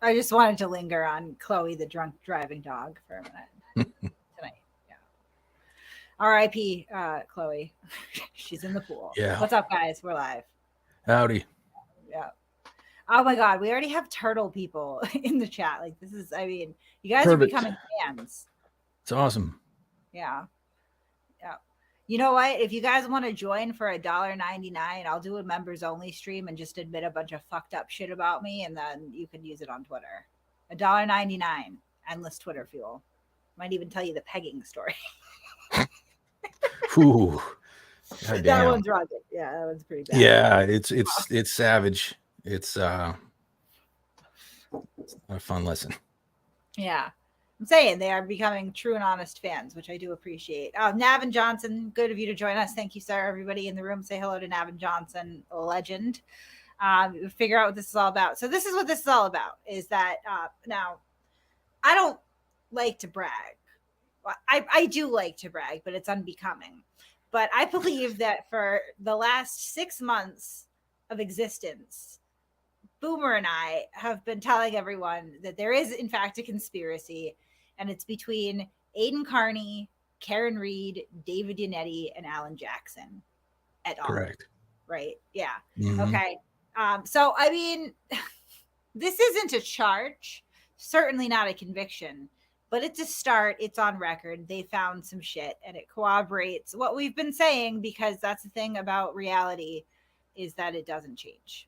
I just wanted to linger on Chloe, the drunk driving dog, for a minute tonight. Yeah. R.I.P. Chloe. She's in the pool. Yeah. What's up, guys? We're live. Howdy. Yeah. Oh my God, we already have turtle people in the chat. Like this is, I mean, you guys are Perfect. becoming fans. It's awesome. Yeah. Yeah. You know what? If you guys want to join for $1.99, I'll do a members only stream and just admit a bunch of fucked up shit about me, and then you can use it on Twitter. $1.99, endless Twitter fuel. Might even tell you the pegging story. Whew. God That damn. one's rugged. Yeah, that one's pretty bad. Yeah, it's savage. It's not a fun lesson. Yeah. I'm saying they are becoming true and honest fans, which I do appreciate. Navin Johnson, good of you to join us. Thank you, sir. Everybody in the room, say hello to Navin Johnson, a legend. Figure out what this is all about. So this is what this is all about, is that now I don't like to brag. I do like to brag, but it's unbecoming. But I believe that for the last 6 months of existence, Boomer and I have been telling everyone that there is, in fact, a conspiracy, and it's between Aiden Carney, Karen Reed, David Yannetti, and Alan Jackson et al. Correct. Right? Yeah. Mm-hmm. Okay. So, I mean, this isn't a charge, certainly not a conviction, but it's a start. It's on record. They found some shit, and it corroborates what we've been saying, because that's the thing about reality, is that it doesn't change.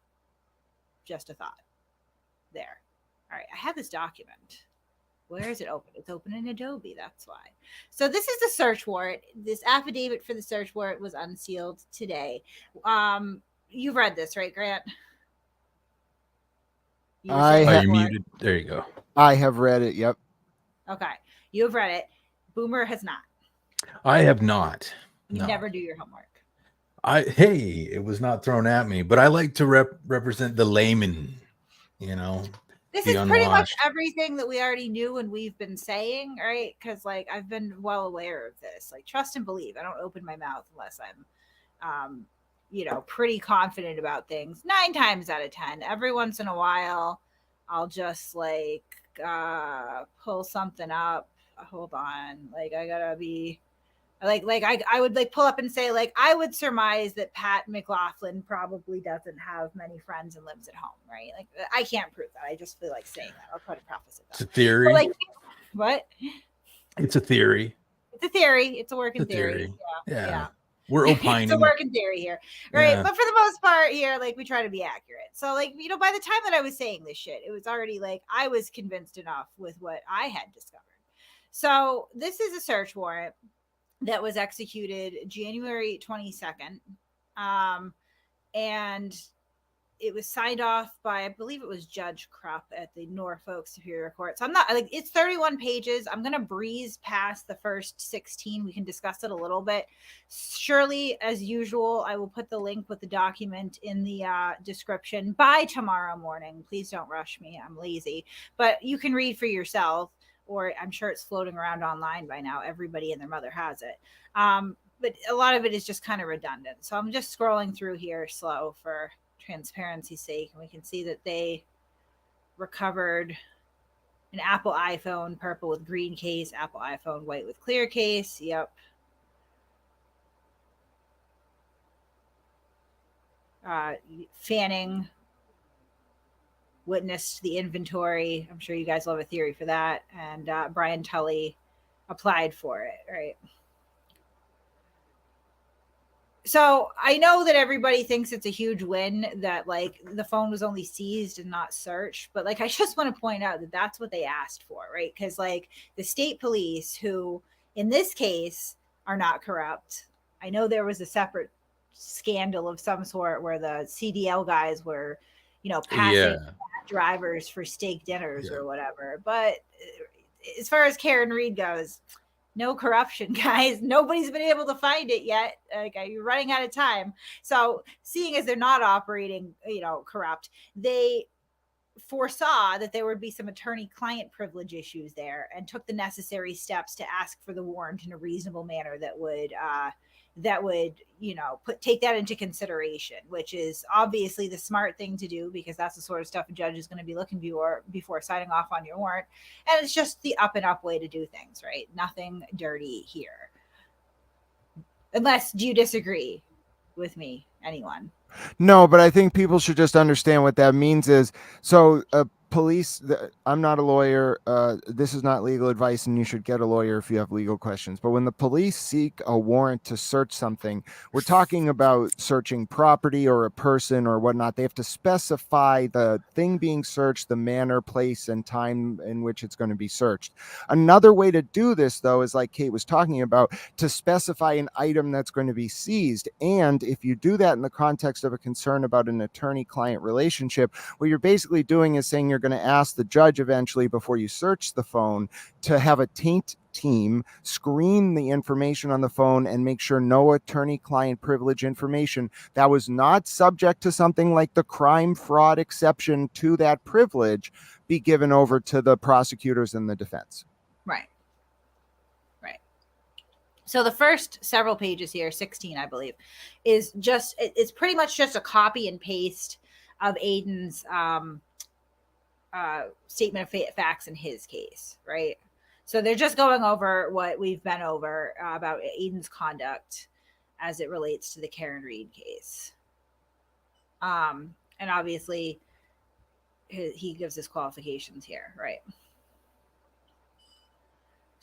Just a thought. There. All right. I have this document. Where is it open? It's open in Adobe. That's why. So this is the search warrant. This affidavit for the search warrant was unsealed today. You've read this, right, Grant? You muted. There you go. I have read it. Yep. Okay. You have read it. Boomer has not. I have not. You never do your homework. Hey, it was not thrown at me, but I like to represent the layman, you know. This is pretty much everything that we already knew and we've been saying, right? Because like I've been well aware of this. Like trust and believe. I don't open my mouth unless I'm pretty confident about things. 9 times out of 10. Every once in a while, I'll just like pull something up. Hold on. Like I gotta be I would like pull up and say, like, I would surmise that Pat McLaughlin probably doesn't have many friends and lives at home, right? Like I can't prove that. I just feel like saying that. I'll try to preface it. It's a theory. But, like, what? It's a theory. It's a theory. It's a working theory. Yeah. We're opining. It's a working theory here, right? Yeah. But for the most part here, like we try to be accurate. So like, by the time that I was saying this shit, it was already like I was convinced enough with what I had discovered. So this is a search warrant that was executed January 22nd. And it was signed off by, I believe it was Judge Krupp at the Norfolk Superior Court. So I'm not like, it's 31 pages. I'm going to breeze past the first 16. We can discuss it a little bit. Surely, as usual, I will put the link with the document in the description by tomorrow morning. Please don't rush me. I'm lazy, but you can read for yourself. Or I'm sure it's floating around online by now. Everybody and their mother has it. But a lot of it is just kind of redundant. So I'm just scrolling through here slow for transparency's sake. And we can see that they recovered an Apple iPhone, purple with green case, Apple iPhone, white with clear case. Yep. Fanning witnessed the inventory. I'm sure you guys will have a theory for that. And Brian Tully applied for it, right? So I know that everybody thinks it's a huge win that like the phone was only seized and not searched, but like I just want to point out that that's what they asked for, right? Because like the state police, who in this case are not corrupt. I know there was a separate scandal of some sort where the CDL guys were, passing drivers for steak dinners or whatever. But as far as Karen Reed goes, no corruption, guys. Nobody's been able to find it yet. Like, you're running out of time. So seeing as they're not operating, corrupt, they foresaw that there would be some attorney-client privilege issues there and took the necessary steps to ask for the warrant in a reasonable manner that would that would, take that into consideration, which is obviously the smart thing to do, because that's the sort of stuff a judge is going to be looking for before signing off on your warrant. And it's just the up and up way to do things, right? Nothing dirty here. Unless, do you disagree with me, anyone? No, but I think people should just understand what that means is, so police, I'm not a lawyer. This is not legal advice, and you should get a lawyer if you have legal questions. But when the police seek a warrant to search something, we're talking about searching property or a person or whatnot. They have to specify the thing being searched, the manner, place, and time in which it's going to be searched. Another way to do this, though, is like Kate was talking about, to specify an item that's going to be seized. And if you do that in the context of a concern about an attorney-client relationship, what you're basically doing is saying you're going to ask the judge eventually, before you search the phone, to have a taint team screen the information on the phone and make sure no attorney-client privilege information that was not subject to something like the crime fraud exception to that privilege be given over to the prosecutors and the defense. Right. So the first several pages here, 16, I believe, is just, it's pretty much just a copy and paste of Aiden's statement of facts in his case, right? So they're just going over what we've been over about Aiden's conduct as it relates to the Karen Reed case. And obviously he gives his qualifications here, right?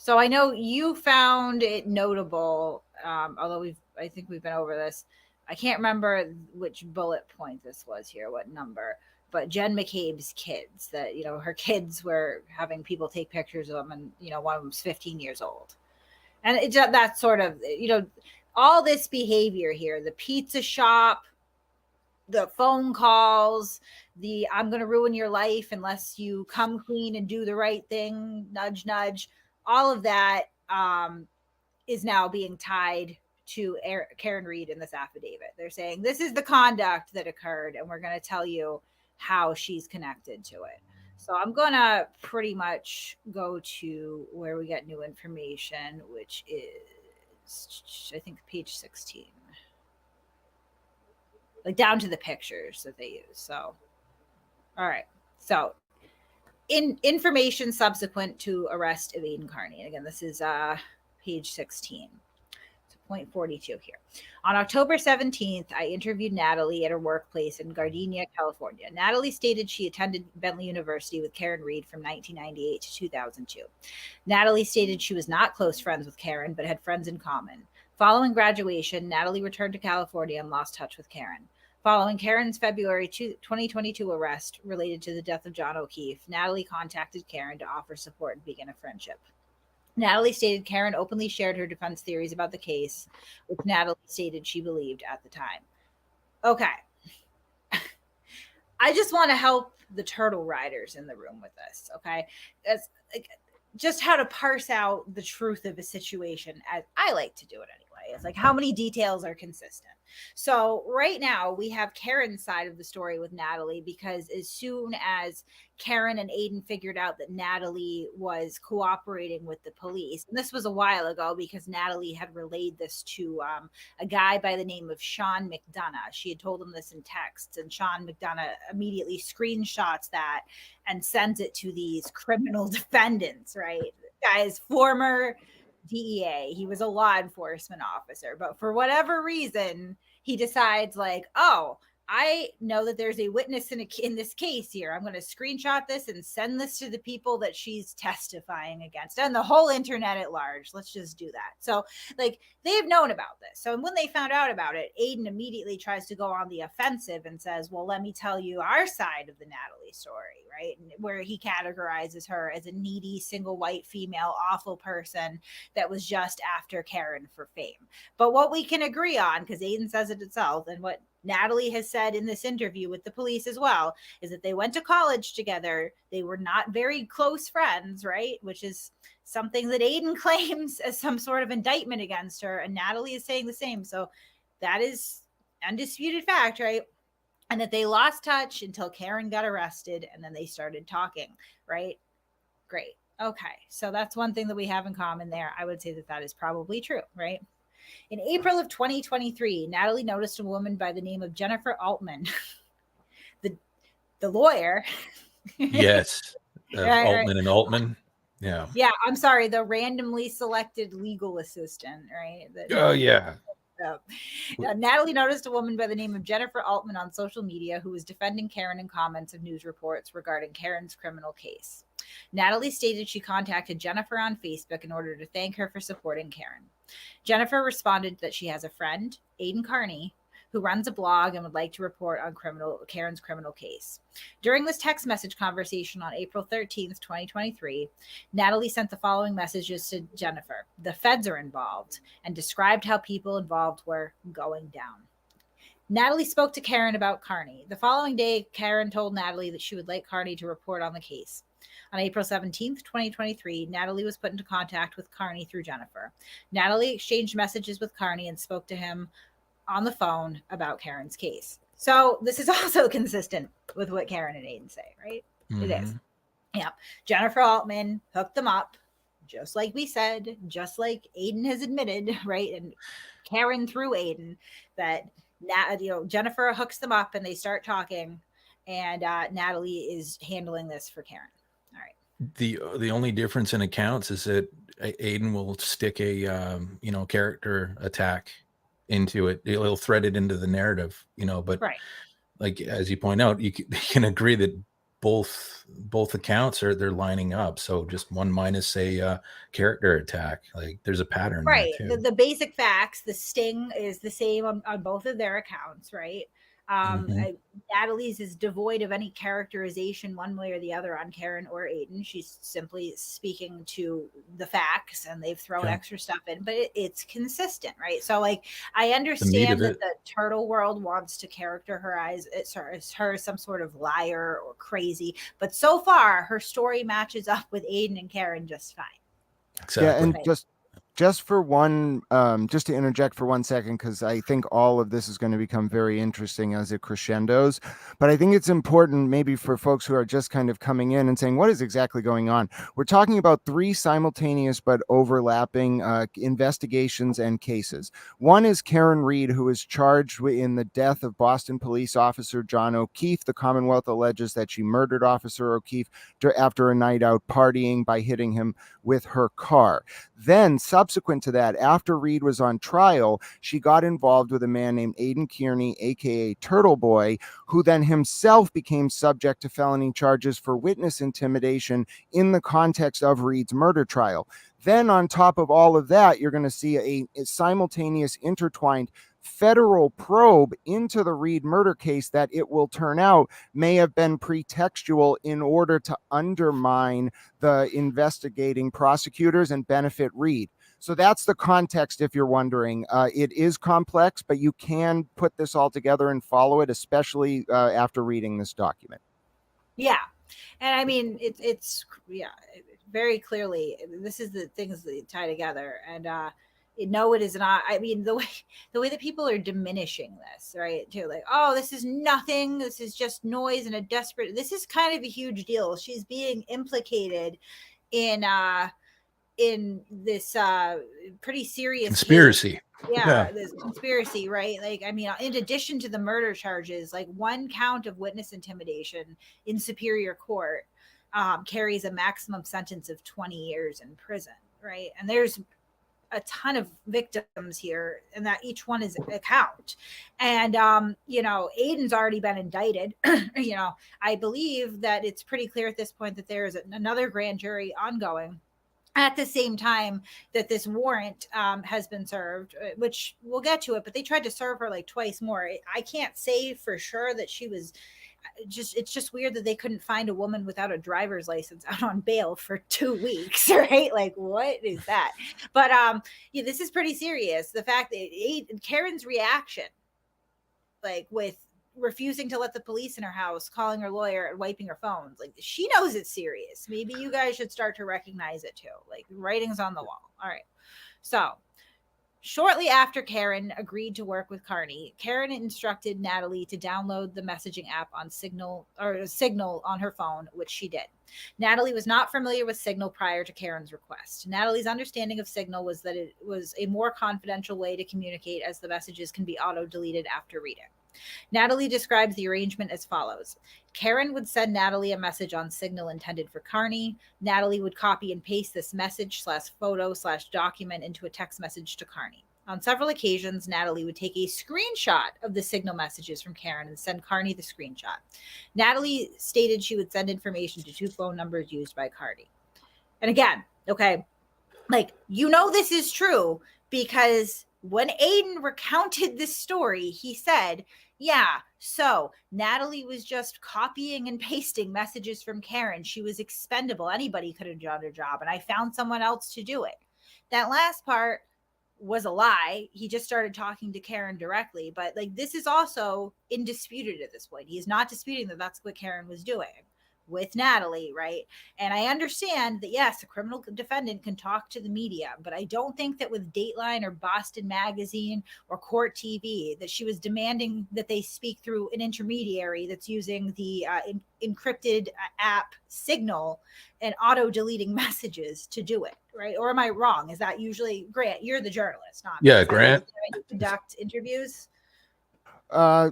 So I know you found it notable, although I think we've been over this. I can't remember which bullet point this was here, what number, but Jen McCabe's kids, that, her kids were having people take pictures of them, and, one of them's 15 years old. And it just, that sort of, all this behavior here, the pizza shop, the phone calls, the I'm going to ruin your life unless you come clean and do the right thing, nudge, nudge. All of that is now being tied to Karen Reed in this affidavit. They're saying this is the conduct that occurred, and we're going to tell you how she's connected to it. So I'm going to pretty much go to where we get new information, which is, I think, page 16. Like down to the pictures that they use. So, all right. So, information subsequent to arrest of Aiden Carney. And again, this is page 16. So point 42 here. On October 17th, I interviewed Natalie at her workplace in Gardenia, California. Natalie stated she attended Bentley University with Karen Reed from 1998 to 2002. Natalie stated she was not close friends with Karen, but had friends in common. Following graduation, Natalie returned to California and lost touch with Karen. Following Karen's February 2022 arrest related to the death of John O'Keefe, Natalie contacted Karen to offer support and begin a friendship. Natalie stated Karen openly shared her defense theories about the case, which Natalie stated she believed at the time. Okay. I just want to help the turtle riders in the room with this, okay? It's like, just how to parse out the truth of a situation, as I like to do it anyway. It's like, how many details are consistent? So right now we have Karen's side of the story with Natalie, because as soon as Karen and Aiden figured out that Natalie was cooperating with the police, and this was a while ago because Natalie had relayed this to a guy by the name of Sean McDonough. She had told him this in texts, and Sean McDonough immediately screenshots that and sends it to these criminal defendants, right? Guys, former DEA. He was a law enforcement officer, but for whatever reason, he decides like, oh, I know that there's a witness in this case here. I'm going to screenshot this and send this to the people that she's testifying against and the whole internet at large. Let's just do that. So like they've known about this. So when they found out about it, Aiden immediately tries to go on the offensive and says, well, let me tell you our side of the Natalie story, right? Where he categorizes her as a needy, single white female, awful person that was just after Karen for fame. But what we can agree on, because Aiden says it itself, and what Natalie has said in this interview with the police as well, is that they went to college together. They were not very close friends, right? Which is something that Aiden claims as some sort of indictment against her. And Natalie is saying the same. So that is undisputed fact, right? And that they lost touch until Karen got arrested and then they started talking, right? Great. Okay. So that's one thing that we have in common there. I would say that that is probably true, right? In April of 2023, Natalie noticed a woman by the name of Jennifer Altman, the lawyer. Yes. Right, Altman and Altman. Yeah. Yeah, I'm sorry, the randomly selected legal assistant, right? Oh, yeah. Natalie noticed a woman by the name of Jennifer Altman on social media who was defending Karen in comments of news reports regarding Karen's criminal case. Natalie stated she contacted Jennifer on Facebook in order to thank her for supporting Karen. Jennifer responded that she has a friend, Aiden Carney, who runs a blog and would like to report on Karen's criminal case. During this text message conversation on April 13th, 2023, Natalie sent the following messages to Jennifer. The feds are involved, and described how people involved were going down. Natalie spoke to Karen about Carney. The following day, Karen told Natalie that she would like Carney to report on the case. On April 17th, 2023, Natalie was put into contact with Carney through Jennifer. Natalie exchanged messages with Carney and spoke to him on the phone about Karen's case. So this is also consistent with what Karen and Aiden say, right? Mm-hmm. It is. Yeah. Jennifer Altman hooked them up, just like we said, just like Aiden has admitted, right? And Karen through Aiden that Jennifer hooks them up and they start talking, and Natalie is handling this for Karen. All right. The only difference in accounts is that Aiden will stick a character attack into it. It'll thread it into the narrative, but right. Like, as you point out, you can agree that both accounts they're lining up. So just one minus a character attack. Like, there's a pattern. Right. There too. The basic facts, the sting is the same on both of their accounts, right? Natalie's is devoid of any characterization one way or the other on Karen or Aiden. She's simply speaking to the facts, and they've thrown extra stuff in, but it's consistent, right? So, like, I understand that the turtle world wants to characterize her some sort of liar or crazy, but so far her story matches up with Aiden and Karen just fine. Exactly. Yeah, and just for one, just to interject for 1 second, because I think all of this is going to become very interesting as it crescendos. But I think it's important maybe for folks who are just kind of coming in and saying, what is exactly going on? We're talking about 3 simultaneous but overlapping investigations and cases. One is Karen Reed, who is charged in the death of Boston police officer John O'Keefe. The Commonwealth alleges that she murdered Officer O'Keefe after a night out partying by hitting him with her car. Then, subsequent to that, after Reed was on trial, she got involved with a man named Aiden Kearney, aka Turtle Boy, who then himself became subject to felony charges for witness intimidation in the context of Reed's murder trial. Then, on top of all of that, you're going to see a simultaneous intertwined federal probe into the Reed murder case that it will turn out may have been pretextual in order to undermine the investigating prosecutors and benefit Reed. So that's the context, if you're wondering. It is complex, but you can put this all together and follow it, especially after reading this document. Yeah. And I mean, it's very clearly, this is the things that tie together. And no, it is not. I mean, the way that people are diminishing this, right? Too, like, oh, this is nothing. This is just noise and this is kind of a huge deal. She's being implicated in this pretty serious conspiracy. Case. Yeah, this conspiracy, right? Like, I mean, in addition to the murder charges, like, one count of witness intimidation in Superior Court carries a maximum sentence of 20 years in prison, right? And there's a ton of victims here, and that each one is a count. And Aiden's already been indicted. I believe that it's pretty clear at this point that there is another grand jury ongoing at the same time that this warrant has been served, which we'll get to it, but they tried to serve her like twice more. I can't say for sure that she was it's just weird that they couldn't find a woman without a driver's license out on bail for 2 weeks, right? Like, what is that? But this is pretty serious. The fact that Karen's reaction, like, with refusing to let the police in her house, calling her lawyer, and wiping her phones, like, she knows it's serious. Maybe you guys should start to recognize it too. Like, writing's on the wall. All right. So Shortly after Karen agreed to work with Carney, Karen instructed Natalie to download the messaging app on Signal on her phone, which she did. Natalie was not familiar with Signal prior to Karen's request. Natalie's understanding of Signal was that it was a more confidential way to communicate, as the messages can be auto-deleted after reading. Natalie describes the arrangement as follows. Karen would send Natalie a message on Signal intended for Carney. Natalie would copy and paste this message / photo / document into a text message to Carney. On several occasions, Natalie would take a screenshot of the Signal messages from Karen and send Carney the screenshot. Natalie stated she would send information to 2 phone numbers used by Carney. And again, okay, like, this is true because when Aiden recounted this story, he said, yeah, so Natalie was just copying and pasting messages from Karen. She was expendable. Anybody could have done her job, and I found someone else to do it. That last part was a lie. He just started talking to Karen directly, but like, this is also indisputed at this point. He's not disputing that that's what Karen was doing with Natalie, right? And I understand that, yes, a criminal defendant can talk to the media, but I don't think that with Dateline or Boston Magazine or Court TV that she was demanding that they speak through an intermediary that's using the encrypted app Signal and auto-deleting messages to do it, right? Or am I wrong? Is that usually, Grant, you're the journalist, not me. Yeah, Grant. You conduct interviews?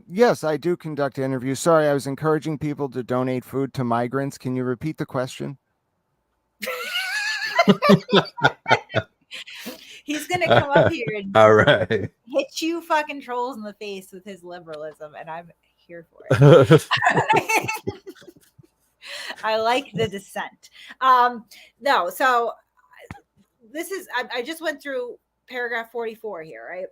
Yes, I do conduct interviews. Sorry, I was encouraging people to donate food to migrants. Can you repeat the question? He's going to come up here and all right, hit you fucking trolls in the face with his liberalism, and I'm here for it. I like the dissent. No, so this is, I just went through paragraph 44 here, right?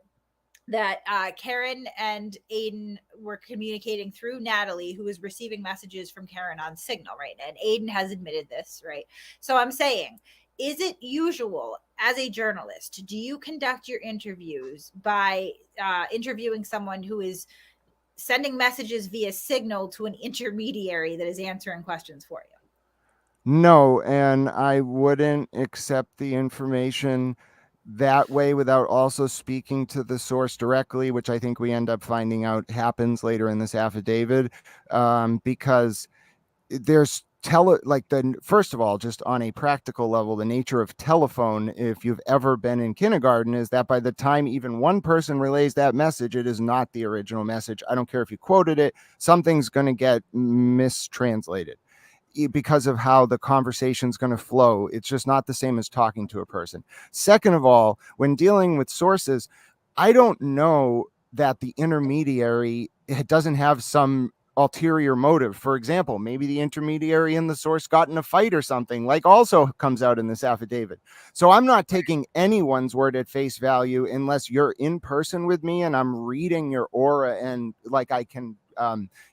That Karen and Aiden were communicating through Natalie, who was receiving messages from Karen on Signal, right? And Aiden has admitted this, right? So I'm saying, is it usual as a journalist, do you conduct your interviews by interviewing someone who is sending messages via Signal to an intermediary that is answering questions for you? No, and I wouldn't accept the information that way without also speaking to the source directly, which I think we end up finding out happens later in this affidavit, because there's first of all, just on a practical level, the nature of telephone, if you've ever been in kindergarten, is that by the time even one person relays that message, it is not the original message. I don't care if you quoted it, something's going to get mistranslated because of how the conversation's going to flow. It's just not the same as talking to a person. Second of all, when dealing with sources, I don't know that the intermediary doesn't have some ulterior motive. For example, maybe the intermediary and the source got in a fight or something, like also comes out in this affidavit. So I'm not taking anyone's word at face value unless you're in person with me and I'm reading your aura and like I can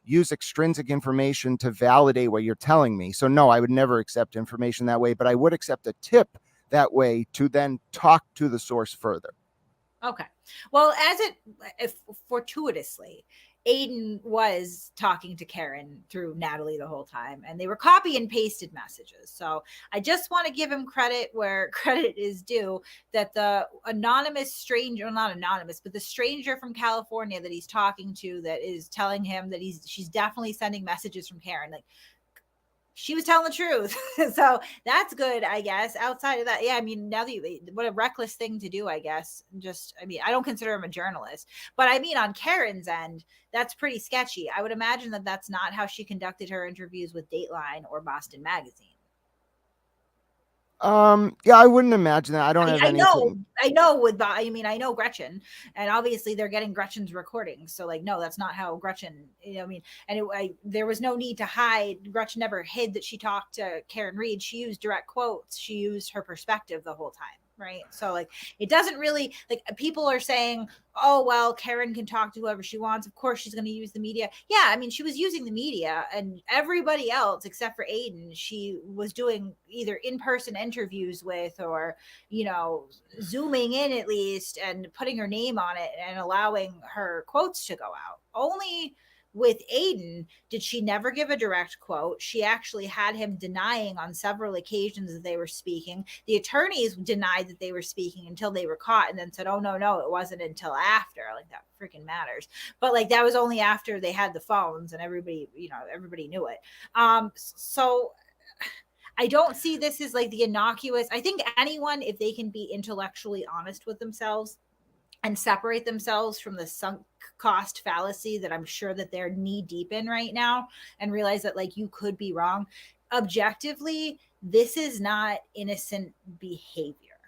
use extrinsic information to validate what you're telling me. So no, I would never accept information that way, but I would accept a tip that way to then talk to the source further. Okay. Well, if fortuitously, Aiden was talking to Karen through Natalie the whole time, and they were copy and pasted messages. So I just want to give him credit where credit is due, that the anonymous stranger, well, not anonymous, but the stranger from California that he's talking to that is telling him that she's definitely sending messages from Karen. Like, she was telling the truth. So that's good, I guess. Outside of that, yeah, I mean, now that what a reckless thing to do, I guess. I don't consider him a journalist, but I mean, on Karen's end, that's pretty sketchy. I would imagine that that's not how she conducted her interviews with Dateline or Boston Magazine. Yeah, I wouldn't imagine that. I don't have anything. I know Gretchen, and obviously they're getting Gretchen's recordings. So like, no, that's not how Gretchen, there was no need to hide. Gretchen never hid that she talked to Karen Reed. She used direct quotes. She used her perspective the whole time. Right. So like, it doesn't really, like, people are saying, oh, well, Karen can talk to whoever she wants. Of course, she's going to use the media. Yeah. I mean, she was using the media, and everybody else except for Aiden, she was doing either in-person interviews with, or, zooming in at least and putting her name on it and allowing her quotes to go out. Only With Aiden, did she never give a direct quote? She actually had him denying on several occasions that they were speaking. The attorneys denied that they were speaking until they were caught, and then said, oh, no, it wasn't until after. Like, that freaking matters. But like, that was only after they had the phones and everybody knew it. So I don't see this as like the innocuous. I think anyone, if they can be intellectually honest with themselves and separate themselves from the sunk cost fallacy that I'm sure that they're knee deep in right now, and realize that like you could be wrong objectively, this is not innocent behavior.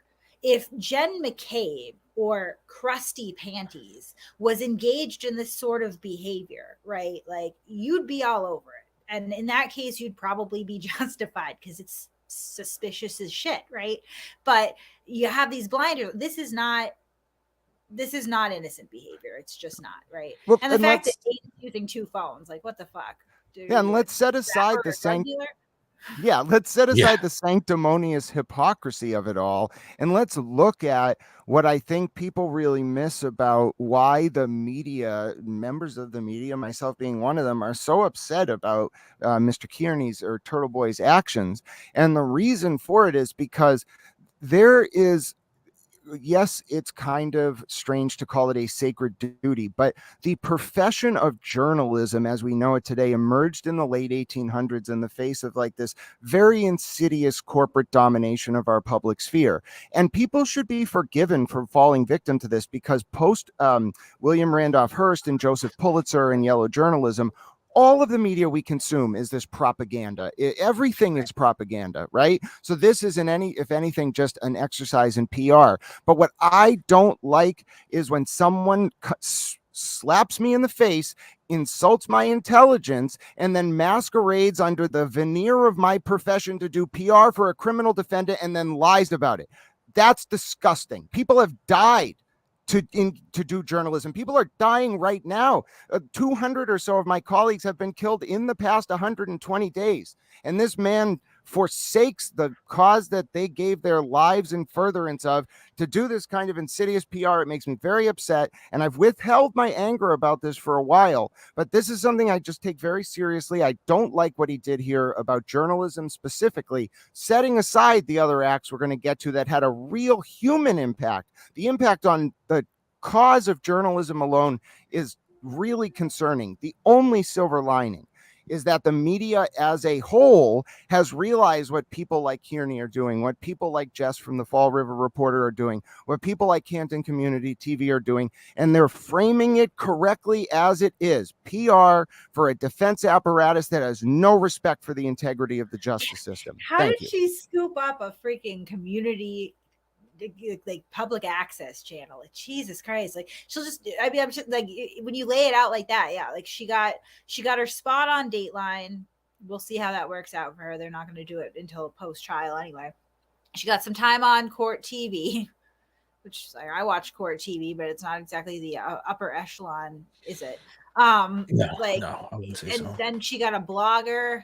If Jen McCabe or Krusty Panties was engaged in this sort of behavior, right, like you'd be all over it. And in that case, you'd probably be justified because it's suspicious as shit, right? But you have these blinders. This is not innocent behavior. It's just not, right? Well, And the fact that Aiden's using 2 phones, like, what the fuck? Yeah, and let's set aside the the sanctimonious hypocrisy of it all, and let's look at what I think people really miss about why the media, members of the media, myself being one of them, are so upset about Mr. Kearney's or Turtle Boy's actions. And the reason for it is because there is, yes, it's kind of strange to call it a sacred duty, but the profession of journalism as we know it today emerged in the late 1800s in the face of like this very insidious corporate domination of our public sphere. And people should be forgiven for falling victim to this, because post William Randolph Hearst and Joseph Pulitzer and yellow journalism, all of the media we consume is this propaganda. Everything is propaganda, right? So this isn't if anything, just an exercise in PR. But what I don't like is when someone slaps me in the face, insults my intelligence, and then masquerades under the veneer of my profession to do PR for a criminal defendant and then lies about it. That's disgusting. People have died to do journalism. People are dying right now. 200 or so of my colleagues have been killed in the past 120 days. And this man forsakes the cause that they gave their lives in furtherance of to do this kind of insidious PR. It makes me very upset. And I've withheld my anger about this for a while, but this is something I just take very seriously. I don't like what he did here about journalism specifically, setting aside the other acts we're going to get to that had a real human impact. The impact on the cause of journalism alone is really concerning. The only silver lining is that the media as a whole has realized what people like Kearney are doing, what people like Jess from the Fall River Reporter are doing, what people like Canton Community TV are doing, and they're framing it correctly as it is. PR for a defense apparatus that has no respect for the integrity of the justice system. How did she scoop up a freaking community like public access channel? Like, Jesus Christ, like she'll just, I mean, I'm just like, when you lay it out like that, yeah, like she got her spot on Dateline. We'll see how that works out for her. They're not going to do it until post trial anyway. She got some time on Court TV, which I watch Court TV, but it's not exactly the upper echelon, is it? No, I wouldn't say so. Then she got a blogger,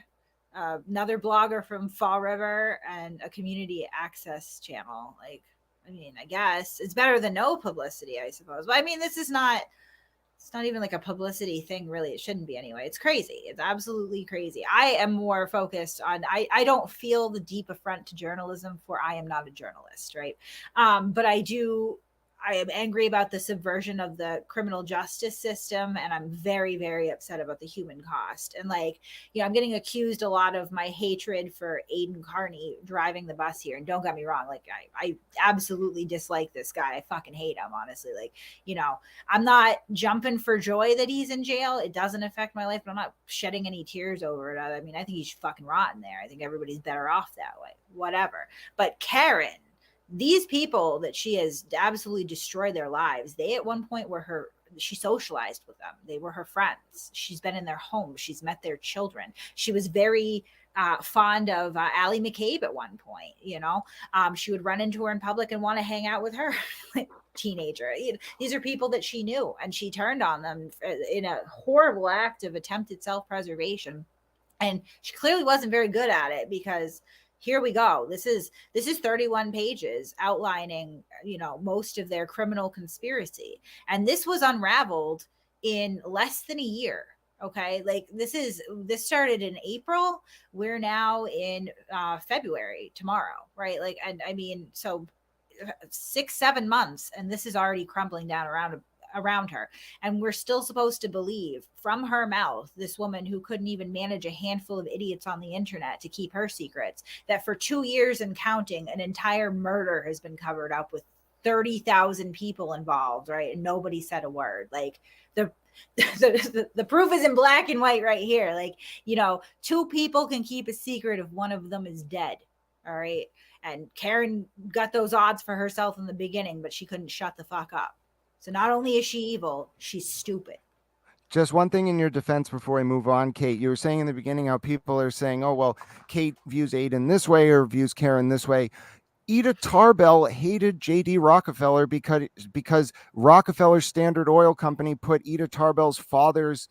another blogger from Fall River, and a community access channel. Like, I mean, I guess it's better than no publicity, I suppose. But I mean, it's not even like a publicity thing, really. It shouldn't be anyway. It's crazy. It's absolutely crazy. I am more focused on, I don't feel the deep affront to journalism, for I am not a journalist, right? But I am angry about the subversion of the criminal justice system, and I'm very, very upset about the human cost. And like, I'm getting accused a lot of my hatred for Aiden Carney driving the bus here. And don't get me wrong, like I absolutely dislike this guy. I fucking hate him, honestly. Like, I'm not jumping for joy that he's in jail. It doesn't affect my life, but I'm not shedding any tears over it. I mean, I think he's fucking rotten there. I think everybody's better off that way, whatever. But Karen, these people that she has absolutely destroyed their lives, they at one point were she socialized with them. They were her friends. She's been in their home. She's met their children. She was very fond of Allie McCabe at one point. She would run into her in public and want to hang out with her. Teenager. These are people that she knew, and she turned on them in a horrible act of attempted self-preservation. And she clearly wasn't very good at it, because here we go. This is 31 pages outlining, most of their criminal conspiracy. And this was unraveled in less than a year. Okay, like this started in April. We're now in February tomorrow, right? Like, and I mean, so 6-7 months, and this is already crumbling down around her, and we're still supposed to believe from her mouth, this woman who couldn't even manage a handful of idiots on the internet to keep her secrets, that for 2 years and counting, an entire murder has been covered up with 30,000 people involved, right? And nobody said a word. Like, the the proof is in black and white right here. Like, you know, 2 people can keep a secret if one of them is dead. All right. And Karen got those odds for herself in the beginning, but she couldn't shut the fuck up. So not only is she evil, she's stupid. Just one thing in your defense before I move on, Kate. You were saying in the beginning how people are saying, oh, well, Kate views Aiden this way or views Karen this way. Ida Tarbell hated J.D. Rockefeller because Rockefeller Standard Oil Company put Ida Tarbell's father's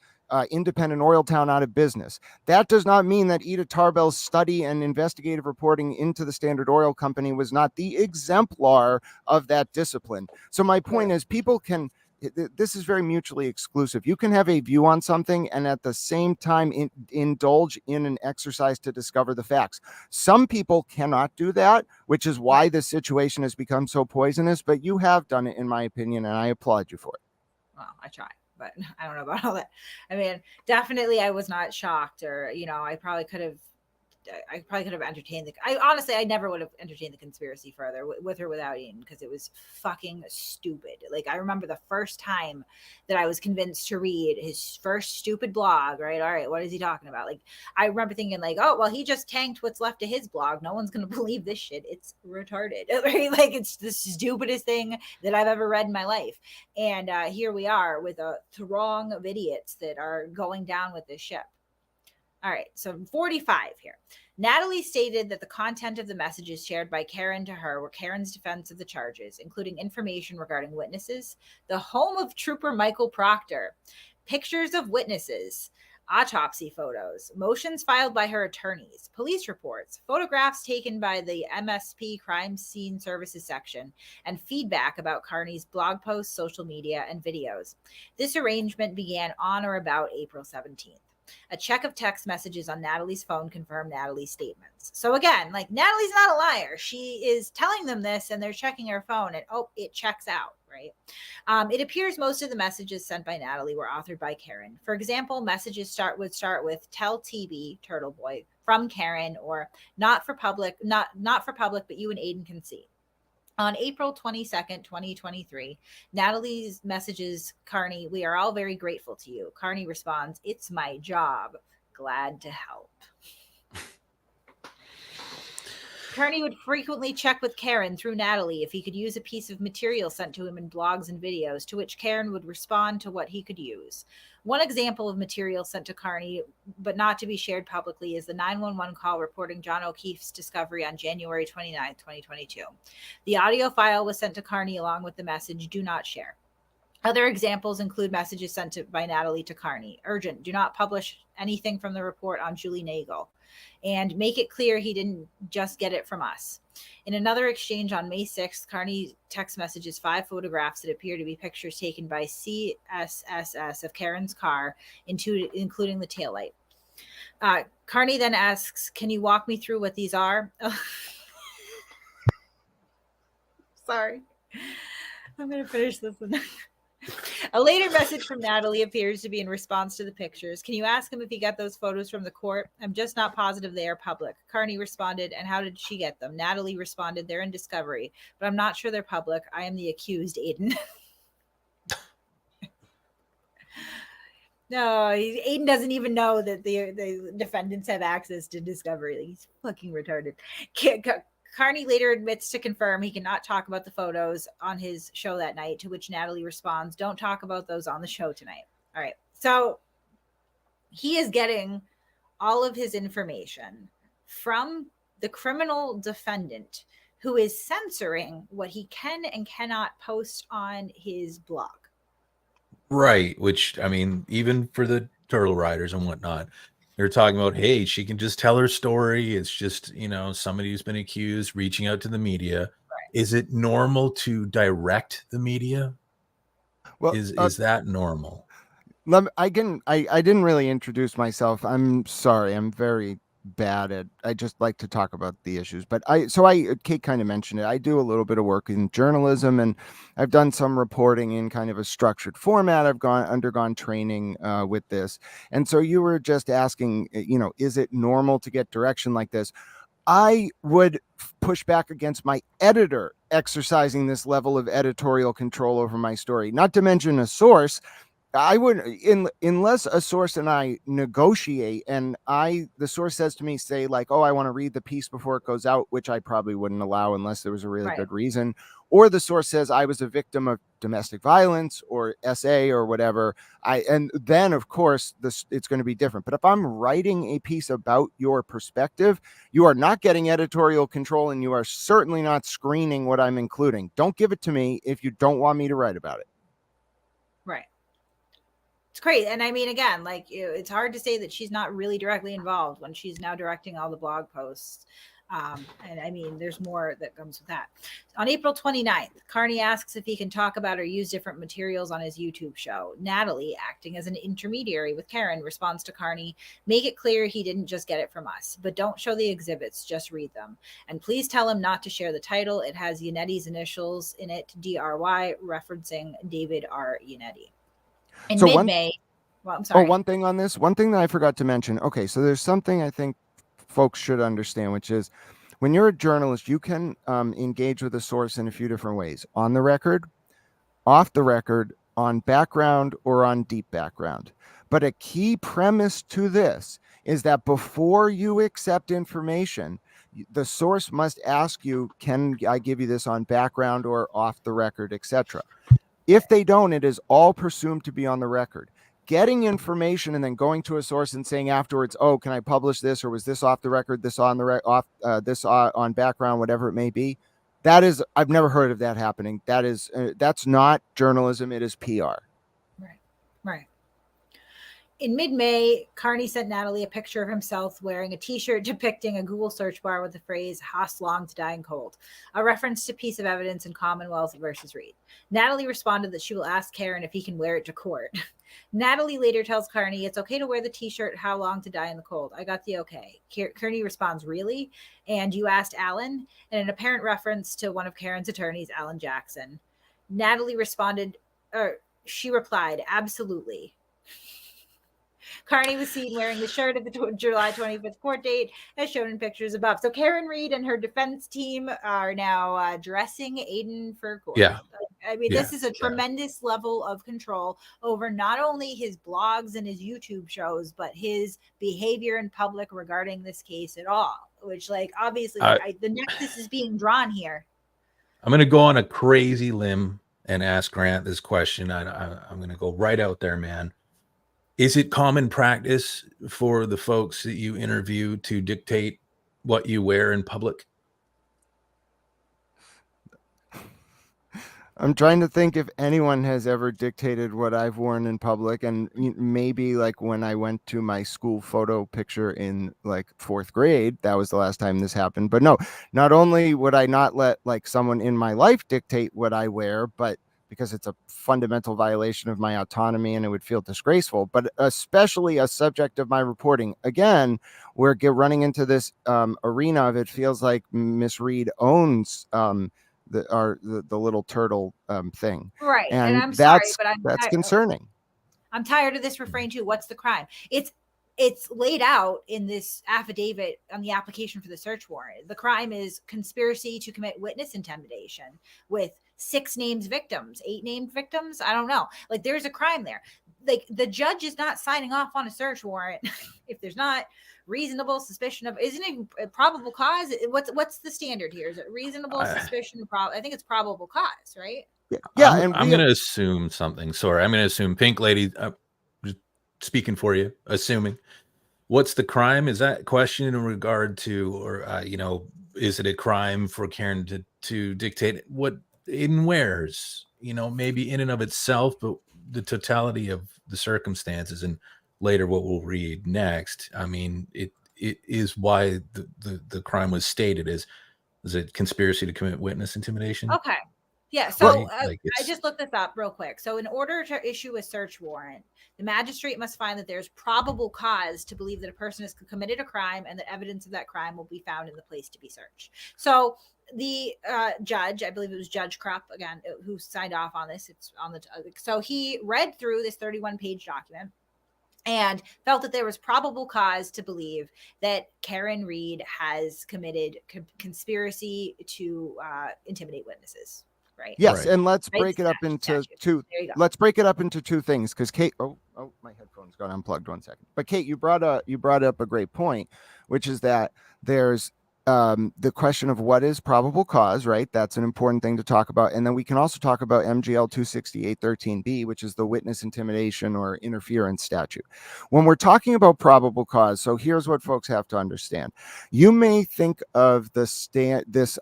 independent oil town out of business. That does not mean that Ida Tarbell's study and investigative reporting into the Standard Oil Company was not the exemplar of that discipline. So my point is, people can, this is very mutually exclusive. You can have a view on something and at the same time indulge in an exercise to discover the facts. Some people cannot do that, which is why this situation has become so poisonous, but you have done it, in my opinion, and I applaud you for it. Well, I try, but I don't know about all that. I mean, definitely I was not shocked, or, you know, I probably could have entertained I never would have entertained the conspiracy further with or without Ian, because it was fucking stupid. Like, I remember the first time that I was convinced to read his first stupid blog, right? All right, what is he talking about? Like, I remember thinking like, oh, well, he just tanked what's left of his blog. No one's going to believe this shit. It's retarded, right? Like, it's the stupidest thing that I've ever read in my life. And here we are with a throng of idiots that are going down with this ship. All right, so 45 here. Natalie stated that the content of the messages shared by Karen to her were Karen's defense of the charges, including information regarding witnesses, the home of Trooper Michael Proctor, pictures of witnesses, autopsy photos, motions filed by her attorneys, police reports, photographs taken by the MSP Crime Scene Services section, and feedback about Carney's blog posts, social media, and videos. This arrangement began on or about April 17th. A check of text messages on Natalie's phone confirmed Natalie's statements. So again, like, Natalie's not a liar. She is telling them this, and they're checking her phone, and it checks out, right? It appears most of the messages sent by Natalie were authored by Karen. For example, messages would start with "Tell TB, Turtle Boy," from Karen, or not for public, but you and Aiden can see. On April 22nd, 2023, Natalie's messages Carney, "We are all very grateful to you." Carney responds, "It's my job. Glad to help." Carney would frequently check with Karen through Natalie if he could use a piece of material sent to him in blogs and videos, to which Karen would respond to what he could use. One example of material sent to Carney, but not to be shared publicly, is the 911 call reporting John O'Keefe's discovery on January 29, 2022. The audio file was sent to Carney along with the message, "Do not share." Other examples include messages sent by Natalie to Carney. "Urgent, do not publish anything from the report on Julie Nagel. And make it clear he didn't just get it from us." In another exchange on May 6th, Carney text messages 5 photographs that appear to be pictures taken by CSSS of Karen's car, including the taillight. Carney then asks, "Can you walk me through what these are?" Sorry. I'm going to finish this one. A later message from Natalie appears to be in response to the pictures. "Can you ask him if he got those photos from the court? I'm just not positive they are public." Carney responded, "And how did she get them?" Natalie responded, "They're in discovery, but I'm not sure they're public. I am the accused, Aiden." No, Aiden doesn't even know that the defendants have access to discovery. He's fucking retarded. Carney later admits to confirm he cannot talk about the photos on his show that night, to which Natalie responds, "Don't talk about those on the show tonight." All right. So he is getting all of his information from the criminal defendant, who is censoring what he can and cannot post on his blog. Right. Which, I mean, even for the turtle riders and whatnot, they're talking about, hey, she can just tell her story. It's just, you know, somebody who's been accused reaching out to the media. Right. Is it normal to direct the media? Well, is that normal? I didn't really introduce myself. I'm sorry. I'm very bad at, I just like to talk about the issues. But Kate kind of mentioned it. I do a little bit of work in journalism, and I've done some reporting in kind of a structured format. I've undergone training with this. And so you were just asking, is it normal to get direction like this? I would push back against my editor exercising this level of editorial control over my story, not to mention a source. I would, unless a source and I negotiate, and the source says to me, say like, "Oh, I want to read the piece before it goes out," which I probably wouldn't allow unless there was a really Right. good reason, or the source says I was a victim of domestic violence or SA or whatever. And then of course it's going to be different. But if I'm writing a piece about your perspective, you are not getting editorial control, and you are certainly not screening what I'm including. Don't give it to me if you don't want me to write about it. Right. It's great. And I mean, again, like, it's hard to say that she's not really directly involved when she's now directing all the blog posts. And I mean, there's more that comes with that. On April 29th, Carney asks if he can talk about or use different materials on his YouTube show. Natalie, acting as an intermediary with Karen, responds to Carney, "Make it clear he didn't just get it from us, but don't show the exhibits, just read them. And please tell him not to share the title. It has Yanetti's initials in it, DRY, referencing David R. Yanetti." In So mid-May, well, I'm sorry. one thing on this, one thing that I forgot to mention. Okay, so there's something I think folks should understand, which is when you're a journalist, you can engage with a source in a few different ways: on the record, off the record, on background, or on deep background. But a key premise to this is that before you accept information, the source must ask you, "Can I give you this on background or off the record, etc.?" If they don't, it is all presumed to be on the record. Getting information and then going to a source and saying afterwards, "Oh, can I publish this, or was this off the record, this on the this on background, whatever it may be," that is, I've never heard of that happening. That's not journalism. It is PR. Right. Right. In mid-May, Carney sent Natalie a picture of himself wearing a t-shirt depicting a Google search bar with the phrase "Haas long to die in cold," a reference to piece of evidence in Commonwealth versus Reed. Natalie responded that she will ask Karen if he can wear it to court. Natalie later tells Carney it's okay to wear the t-shirt "How long to die in the cold. I got the okay." Carney responds, "Really? And you asked Alan?" in an apparent reference to one of Karen's attorneys, Alan Jackson. Natalie responded, or she replied, "Absolutely." Carney was seen wearing the shirt at the July 25th court date, as shown in pictures above. So Karen Reed and her defense team are now dressing Aiden for court. Yeah. I mean, this is a tremendous level of control over not only his blogs and his YouTube shows, but his behavior in public regarding this case at all, which, like, obviously the nexus is being drawn here. I'm going to go on a crazy limb and ask Grant this question. I'm going to go right out there, man. Is it common practice for the folks that you interview to dictate what you wear in public? I'm trying to think if anyone has ever dictated what I've worn in public, and maybe like when I went to my school photo picture in like 4th grade, that was the last time this happened. But no, not only would I not let like someone in my life dictate what I wear, but because it's a fundamental violation of my autonomy and it would feel disgraceful, but especially a subject of my reporting. Again, we're running into this arena of, it feels like Miss Reed owns the little turtle thing, right? and I'm sorry, but that's concerning. I'm tired of this refrain too. What's the crime? It's laid out in this affidavit on the application for the search warrant. The crime is conspiracy to commit witness intimidation with 6 named victims, 8 named victims. I don't know. Like, there's a crime there. Like, the judge is not signing off on a search warrant if there's not reasonable suspicion of, isn't it a probable cause? What's the standard here? Is it reasonable suspicion? I think it's probable cause, right? Yeah. I'm going to assume something. Sorry. I'm going to assume, Pink Lady, just speaking for you, assuming. What's the crime? Is that question in regard to, or, is it a crime for Karen to dictate what Aiden wears? Maybe in and of itself, but the totality of the circumstances and later what we'll read next. I mean, it is why the crime was stated as, is it conspiracy to commit witness intimidation? Okay. Yeah, so Right? Like I it's just looked this up real quick. So, in order to issue a search warrant, the magistrate must find that there's probable cause to believe that a person has committed a crime and that evidence of that crime will be found in the place to be searched. So, the judge, I believe it was Judge Krupp again, who signed off on this. It's on the so he read through this 31-page document and felt that there was probable cause to believe that Karen Reed has committed conspiracy to intimidate witnesses. Right. Yes, right. and let's Right. break it up into Statute. two. There you go. Let's break it up into two things because Kate. Oh, my headphones got unplugged. 1 second. But Kate, you brought up a great point, which is that there's the question of what is probable cause, right? That's an important thing to talk about, and then we can also talk about MGL 26813B, which is the witness intimidation or interference statute. When we're talking about probable cause, so here's what folks have to understand. You may think of this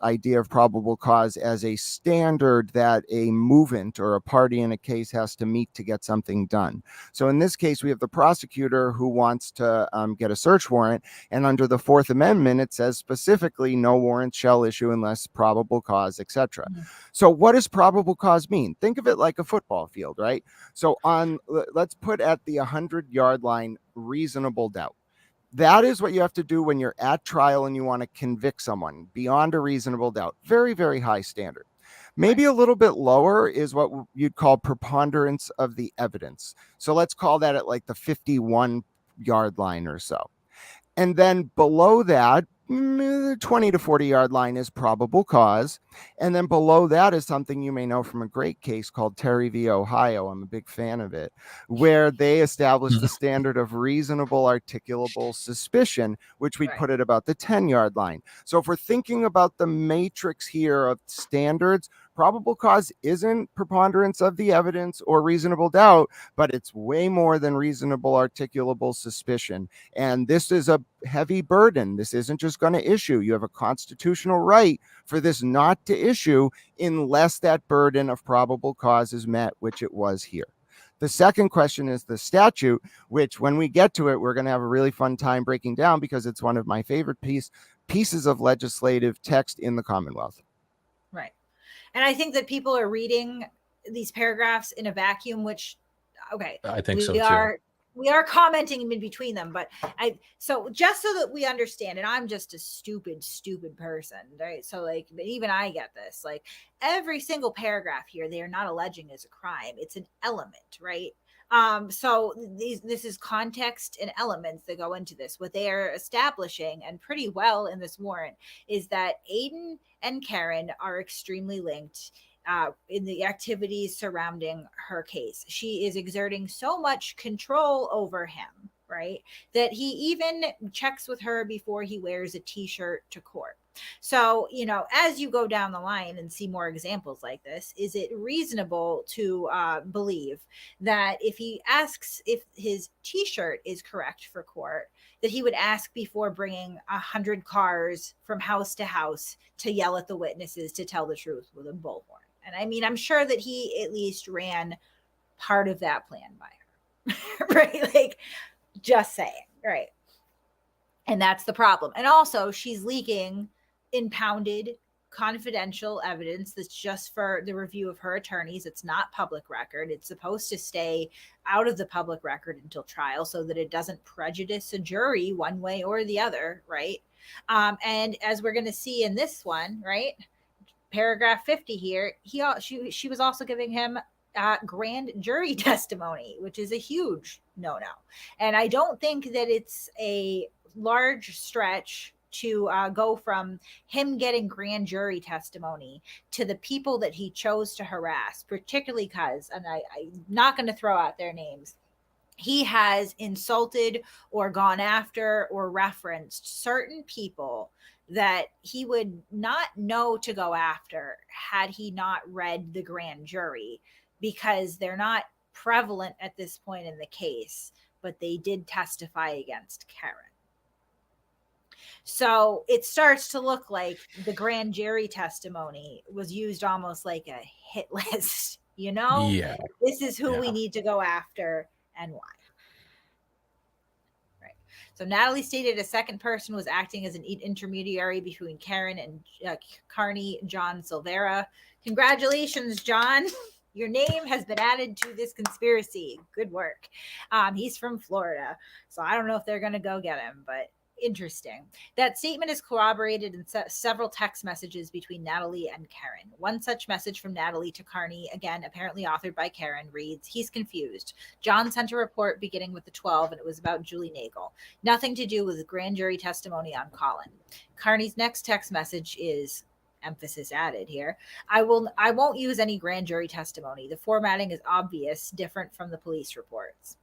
idea of probable cause as a standard that a movant or a party in a case has to meet to get something done. So in this case, we have the prosecutor who wants to get a search warrant, and under the Fourth Amendment, it says specifically, no warrant shall issue unless probable cause, etc. Mhm. So what does probable cause mean? Think of it like a football field, right? So let's put at the 100-yard line reasonable doubt. That is what you have to do when you're at trial and you want to convict someone beyond a reasonable doubt. Very, very high standard. Maybe a little bit lower is what you'd call preponderance of the evidence. So let's call that at like the 51-yard line or so. And then below that, 20 to 40-yard line is probable cause. And then below that is something you may know from a great case called Terry v. Ohio. I'm a big fan of it, where they established the standard of reasonable articulable suspicion, which we'd put at about the 10-yard line. So if we're thinking about the matrix here of standards, probable cause isn't preponderance of the evidence or reasonable doubt, but it's way more than reasonable articulable suspicion. And this is a heavy burden. This isn't just going to issue. You have a constitutional right for this not to issue unless that burden of probable cause is met, which it was here. The second question is the statute, which when we get to it, we're going to have a really fun time breaking down because it's one of my favorite pieces of legislative text in the Commonwealth. Right. And I think that people are reading these paragraphs in a vacuum, which, okay, I think so too. We are commenting in between them, but so just so that we understand, and I'm just a stupid person, right? So like, but even I get this, like every single paragraph here, they are not alleging as a crime. It's an element, right? So this is context and elements that go into this. What they are establishing, and pretty well in this warrant, is that Aiden and Karen are extremely linked in the activities surrounding her case. She is exerting so much control over him, right, that he even checks with her before he wears a t-shirt to court. So, as you go down the line and see more examples like this, is it reasonable to believe that if he asks if his t-shirt is correct for court, that he would ask before bringing 100 cars from house to house to yell at the witnesses to tell the truth with a bullhorn? And I mean, I'm sure that he at least ran part of that plan by her, right? Like, just saying, right? And that's the problem. And also, she's leaking impounded confidential evidence that's just for the review of her attorneys. It's not public record. It's supposed to stay out of the public record until trial so that it doesn't prejudice a jury one way or the other, right? And as we're going to see in this one, right, paragraph 50 here, she was also giving him grand jury testimony, which is a huge no-no. And I don't think that it's a large stretch to go from him getting grand jury testimony to the people that he chose to harass, particularly because, and I'm not going to throw out their names, he has insulted or gone after or referenced certain people that he would not know to go after had he not read the grand jury, because they're not prevalent at this point in the case, but they did testify against Karen. So it starts to look like the grand jury testimony was used almost like a hit list, Yeah. This is who we need to go after and why. So Natalie stated a second person was acting as an intermediary between Karen and Carney John Silvera. Congratulations, John. Your name has been added to this conspiracy. Good work. He's from Florida, so I don't know if they're going to go get him, but interesting. That statement is corroborated in several text messages between Natalie and Karen. One such message from Natalie to Carney, again apparently authored by Karen, reads, "He's confused. John sent a report beginning with the 12 and it was about Julie Nagel. Nothing to do with grand jury testimony on Colin." Carney's next text message is, emphasis added here, I won't use any grand jury testimony. The formatting is obvious, different from the police reports."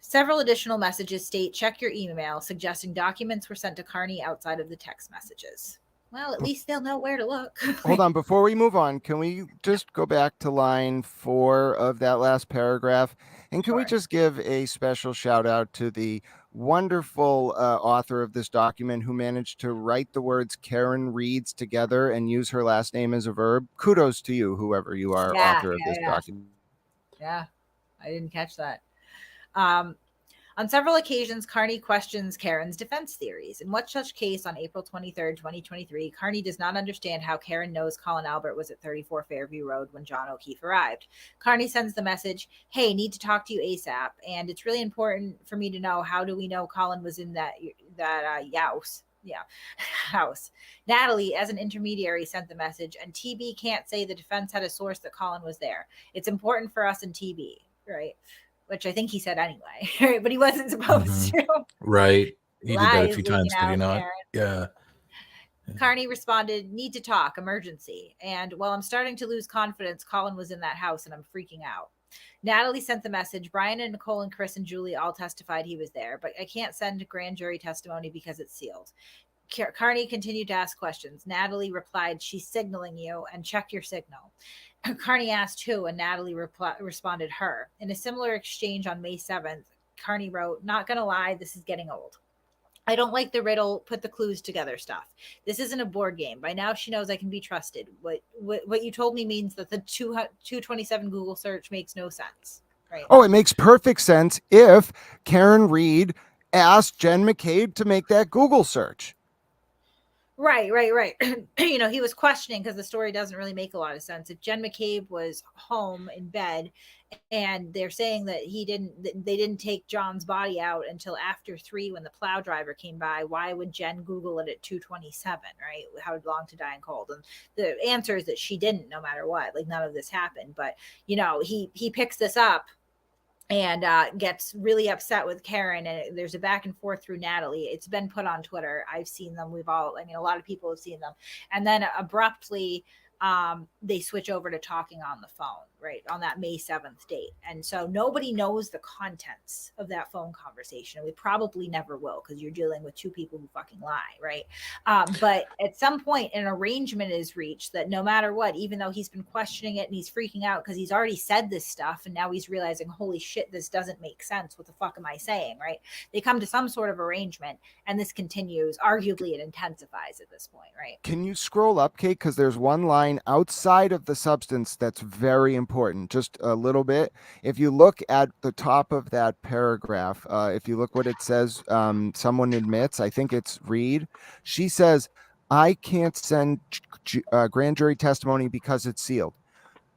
Several additional messages state, "Check your email," suggesting documents were sent to Carney outside of the text messages. Well, at least they'll know where to look. Hold on, before we move on, can we just go back to line 4 of that last paragraph? And can we just give a special shout out to the wonderful author of this document who managed to write the words Karen Reads together and use her last name as a verb? Kudos to you, whoever you are, author of this document. Yeah, I didn't catch that. On several occasions, Carney questions Karen's defense theories. In one such case on April 23rd, 2023, Carney does not understand how Karen knows Colin Albert was at 34 Fairview Road when John O'Keefe arrived. Carney sends the message, "Hey, need to talk to you ASAP. And it's really important for me to know, how do we know Colin was in that house?" Natalie, as an intermediary, sent the message, and TB can't say the defense had a source that Colin was there. It's important for us and TB, right? Which I think he said anyway, right? But he wasn't supposed to. Right. He did that a few Lies times, did he leaking out, not? Yeah. Carney responded, "Need to talk, emergency. And while I'm starting to lose confidence, Colin was in that house and I'm freaking out." Natalie sent the message, "Brian and Nicole and Chris and Julie all testified he was there, but I can't send grand jury testimony because it's sealed." Carney continued to ask questions. Natalie replied, "She's signaling you, and check your signal." Carney asked who, and Natalie responded her. In a similar exchange on May 7th, Carney wrote, "Not gonna lie, this is getting old. I don't like the riddle, put the clues together stuff. This isn't a board game. By now she knows I can be trusted. What you told me means that the 227 Google search makes no sense." Right? Oh, it makes perfect sense if Karen Reed asked Jen McCabe to make that Google search. Right. He was questioning because the story doesn't really make a lot of sense. If Jen McCabe was home in bed and they're saying that they didn't take John's body out until after 3 when the plow driver came by, why would Jen Google it at 2:27, right? How long to die in cold? And the answer is that she didn't, no matter what. Like, none of this happened. But, he picks this up and gets really upset with Karen, and there's a back and forth through Natalie. It's been put on Twitter. I've seen them. A lot of people have seen them. And then abruptly, they switch over to talking on the phone, right, on that May 7th date. And so nobody knows the contents of that phone conversation. And we probably never will, because you're dealing with two people who fucking lie, right? But at some point, an arrangement is reached that no matter what, even though he's been questioning it and he's freaking out because he's already said this stuff, and now he's realizing, holy shit, this doesn't make sense. What the fuck am I saying, right? They come to some sort of arrangement, and this continues. Arguably, it intensifies at this point, right? Can you scroll up, Kate? Because there's one line outside of the substance that's very important, just a little bit. If you look at the top of that paragraph, if you look what it says, someone admits, I think it's Reed. She says, "I can't send grand jury testimony because it's sealed."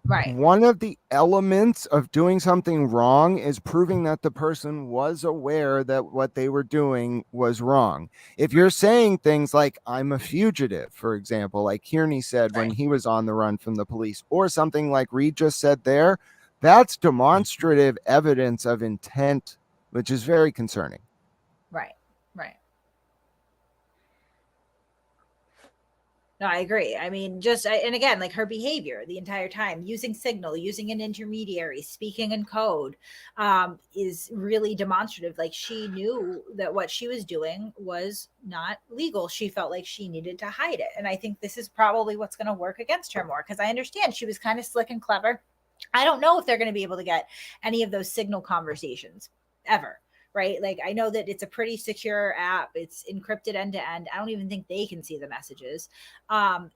Right. One of the elements of doing something wrong is proving that the person was aware that what they were doing was wrong. If you're saying things like, "I'm a fugitive," for example, like Kearney said when he was on the run from the police, or something like Reed just said there, that's demonstrative evidence of intent, which is very concerning. Right. No, I agree. I mean, and again, like her behavior the entire time, using signal, using an intermediary, speaking in code, is really demonstrative. Like, she knew that what she was doing was not legal. She felt like she needed to hide it. And I think this is probably what's going to work against her more, because I understand she was kind of slick and clever. I don't know if they're going to be able to get any of those signal conversations ever. Right? Like, I know that it's a pretty secure app. It's encrypted end to end. I don't even think they can see the messages. I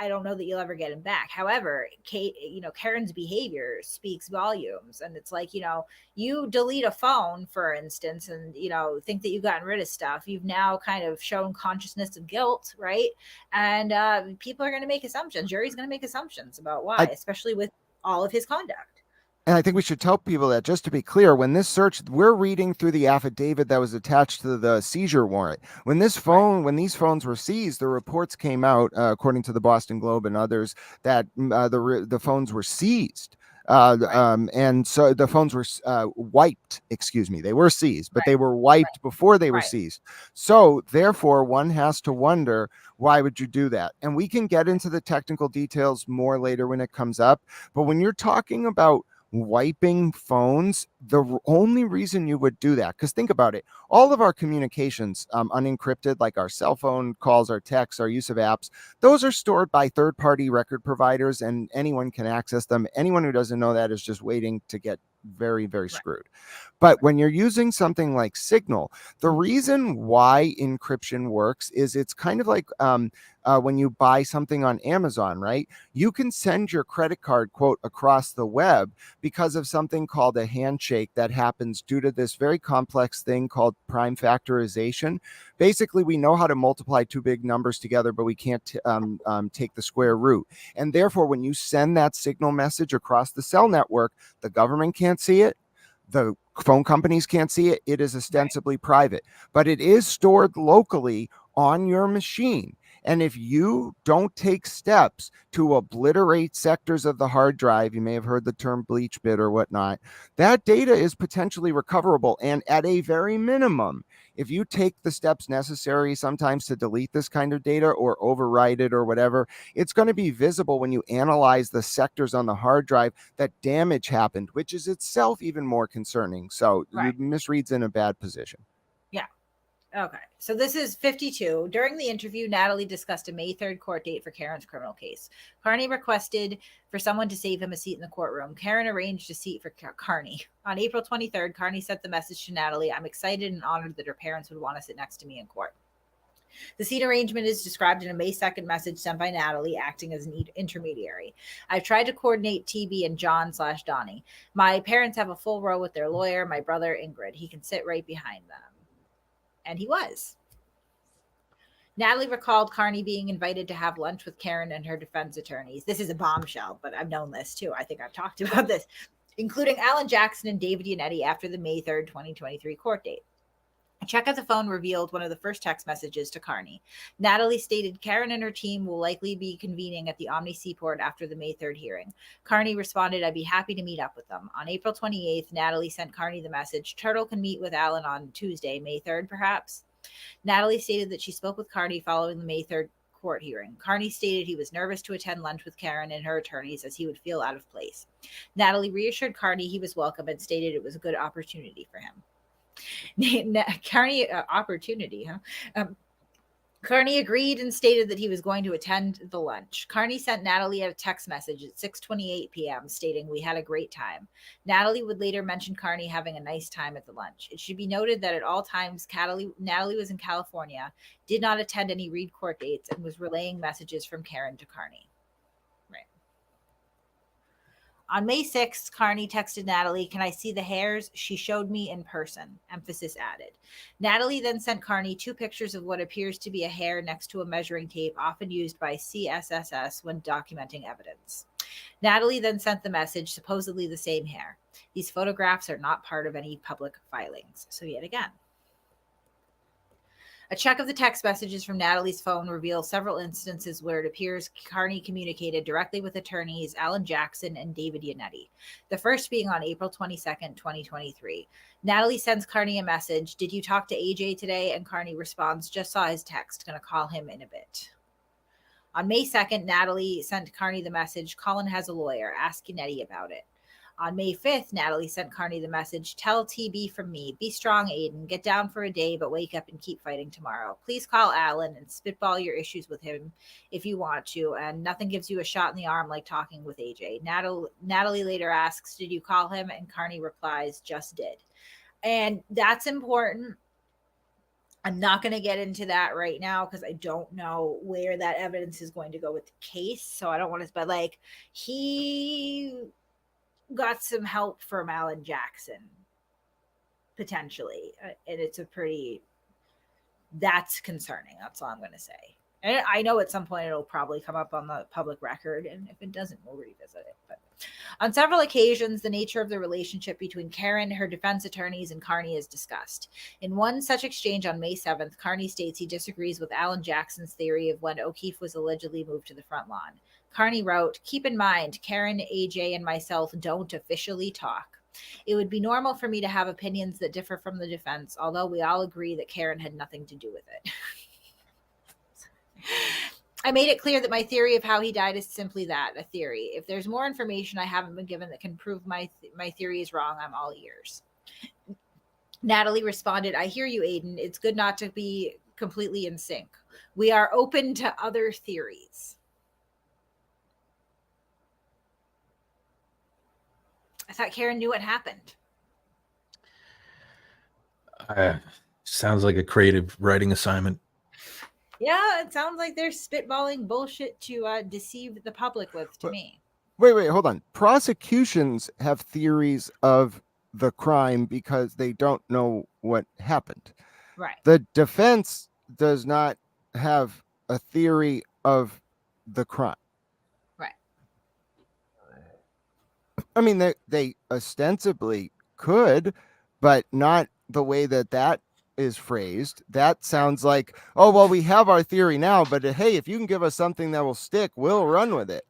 I don't know that you'll ever get him back. However, Kate, Karen's behavior speaks volumes. And it's like, you delete a phone, for instance, and, think that you've gotten rid of stuff. You've now kind of shown consciousness of guilt, right? And people are going to make assumptions. Jury's going to make assumptions about why, especially with all of his conduct. And I think we should tell people that, just to be clear, when this search, we're reading through the affidavit that was attached to the seizure warrant. When these phones were seized, the reports came out, according to the Boston Globe and others, that the phones were seized. And so the phones were wiped. Excuse me, they were seized, but they were wiped before they were seized. So therefore, one has to wonder, why would you do that? And we can get into the technical details more later when it comes up. But when you're talking about wiping phones, the only reason you would do that, because think about it, all of our communications, unencrypted, like our cell phone calls, our texts, our use of apps, those are stored by third-party record providers, and anyone can access them. Anyone who doesn't know that is just waiting to get very, very screwed. But when you're using something like Signal, the reason why encryption works is it's kind of like when you buy something on Amazon, right? You can send your credit card, quote, across the web because of something called a handshake that happens due to this very complex thing called prime factorization. Basically, we know how to multiply two big numbers together, but we can't take the square root. And therefore, when you send that Signal message across the cell network, the government can't see it. The phone companies can't see it. It is ostensibly private, but it is stored locally on your machine. And if you don't take steps to obliterate sectors of the hard drive, you may have heard the term bleach bit or whatnot, that data is potentially recoverable. And at a very minimum, if you take the steps necessary sometimes to delete this kind of data or overwrite it or whatever, it's going to be visible when you analyze the sectors on the hard drive that damage happened, which is itself even more concerning. So Miss Reed's in a bad position. Yeah. Okay. So this is 52. During the interview, Natalie discussed a May 3rd court date for Karen's criminal case. Carney requested for someone to save him a seat in the courtroom. Karen arranged a seat for Carney. On April 23rd, Carney sent the message to Natalie, "I'm excited and honored that her parents would want to sit next to me in court." The seat arrangement is described in a May 2nd message sent by Natalie, acting as an intermediary. "I've tried to coordinate TB and John/Donnie. My parents have a full row with their lawyer, my brother Ingrid. He can sit right behind them." And he was. Natalie recalled Carney being invited to have lunch with Karen and her defense attorneys. This is a bombshell, but I've known this too. I think I've talked about this, including Alan Jackson and David Yannetti after the May 3rd, 2023 court date. A check of the phone revealed one of the first text messages to Carney. Natalie stated Karen and her team will likely be convening at the Omni Seaport after the May 3rd hearing. Carney responded, "I'd be happy to meet up with them." On April 28th, Natalie sent Carney the message, "Turtle can meet with Alan on Tuesday, May 3rd, perhaps." Natalie stated that she spoke with Carney following the May 3rd court hearing. Carney stated he was nervous to attend lunch with Karen and her attorneys as he would feel out of place. Natalie reassured Carney he was welcome and stated it was a good opportunity for him. Carney opportunity, huh? Carney agreed and stated that he was going to attend the lunch. Carney sent Natalie a text message at 6:28 p.m. stating, "We had a great time." Natalie would later mention Carney having a nice time at the lunch. It should be noted that at all times, Natalie was in California, did not attend any Reed court dates, and was relaying messages from Karen to Carney. On May 6th, Carney texted Natalie, "Can I see the hairs?" "She showed me in person," emphasis added. Natalie then sent Carney 2 pictures of what appears to be a hair next to a measuring tape often used by CSSS when documenting evidence. Natalie then sent the message, supposedly the same hair. These photographs are not part of any public filings. So yet again. A check of the text messages from Natalie's phone reveals several instances where it appears Carney communicated directly with attorneys Alan Jackson and David Yannetti, the first being on April 22nd, 2023. Natalie sends Carney a message, "Did you talk to AJ today?" And Carney responds, "Just saw his text, gonna call him in a bit." On May 2nd, Natalie sent Carney the message, "Colin has a lawyer, ask Yannetti about it." On May 5th, Natalie sent Carney the message, "Tell TB from me. Be strong, Aiden. Get down for a day, but wake up and keep fighting tomorrow. Please call Alan and spitball your issues with him if you want to, and nothing gives you a shot in the arm like talking with AJ." Natalie later asks, "Did you call him?" And Carney replies, "Just did." And that's important I'm not going to get into that right now because I don't know where that evidence is going to go with the case. So I don't want to, but like he got some help from Alan Jackson potentially. And it's that's concerning. That's all I'm going to say. And I know at some point it'll probably come up on the public record. And if it doesn't, we'll revisit it. But on several occasions, the nature of the relationship between Karen, her defense attorneys, and Carney is discussed. In one such exchange on May 7th, Carney states he disagrees with Alan Jackson's theory of when O'Keefe was allegedly moved to the front lawn. Carney wrote, "Keep in mind, Karen, AJ, and myself don't officially talk. It would be normal for me to have opinions that differ from the defense, although we all agree that Karen had nothing to do with it." I made it clear that my theory of how he died is simply that, a theory. If there's more information I haven't been given that can prove my theory is wrong, I'm all ears. Natalie responded, "I hear you, Aiden. It's good not to be completely in sync. We are open to other theories." I thought Karen knew what happened. Sounds like a creative writing assignment. Yeah, it sounds like they're spitballing bullshit to deceive the public with, to me. Wait, hold on. Prosecutions have theories of the crime because they don't know what happened. Right. The defense does not have a theory of the crime. Right. I mean, they ostensibly could, but not the way that is phrased. That sounds like, oh, well, we have our theory now, but hey, if you can give us something that will stick, we'll run with it.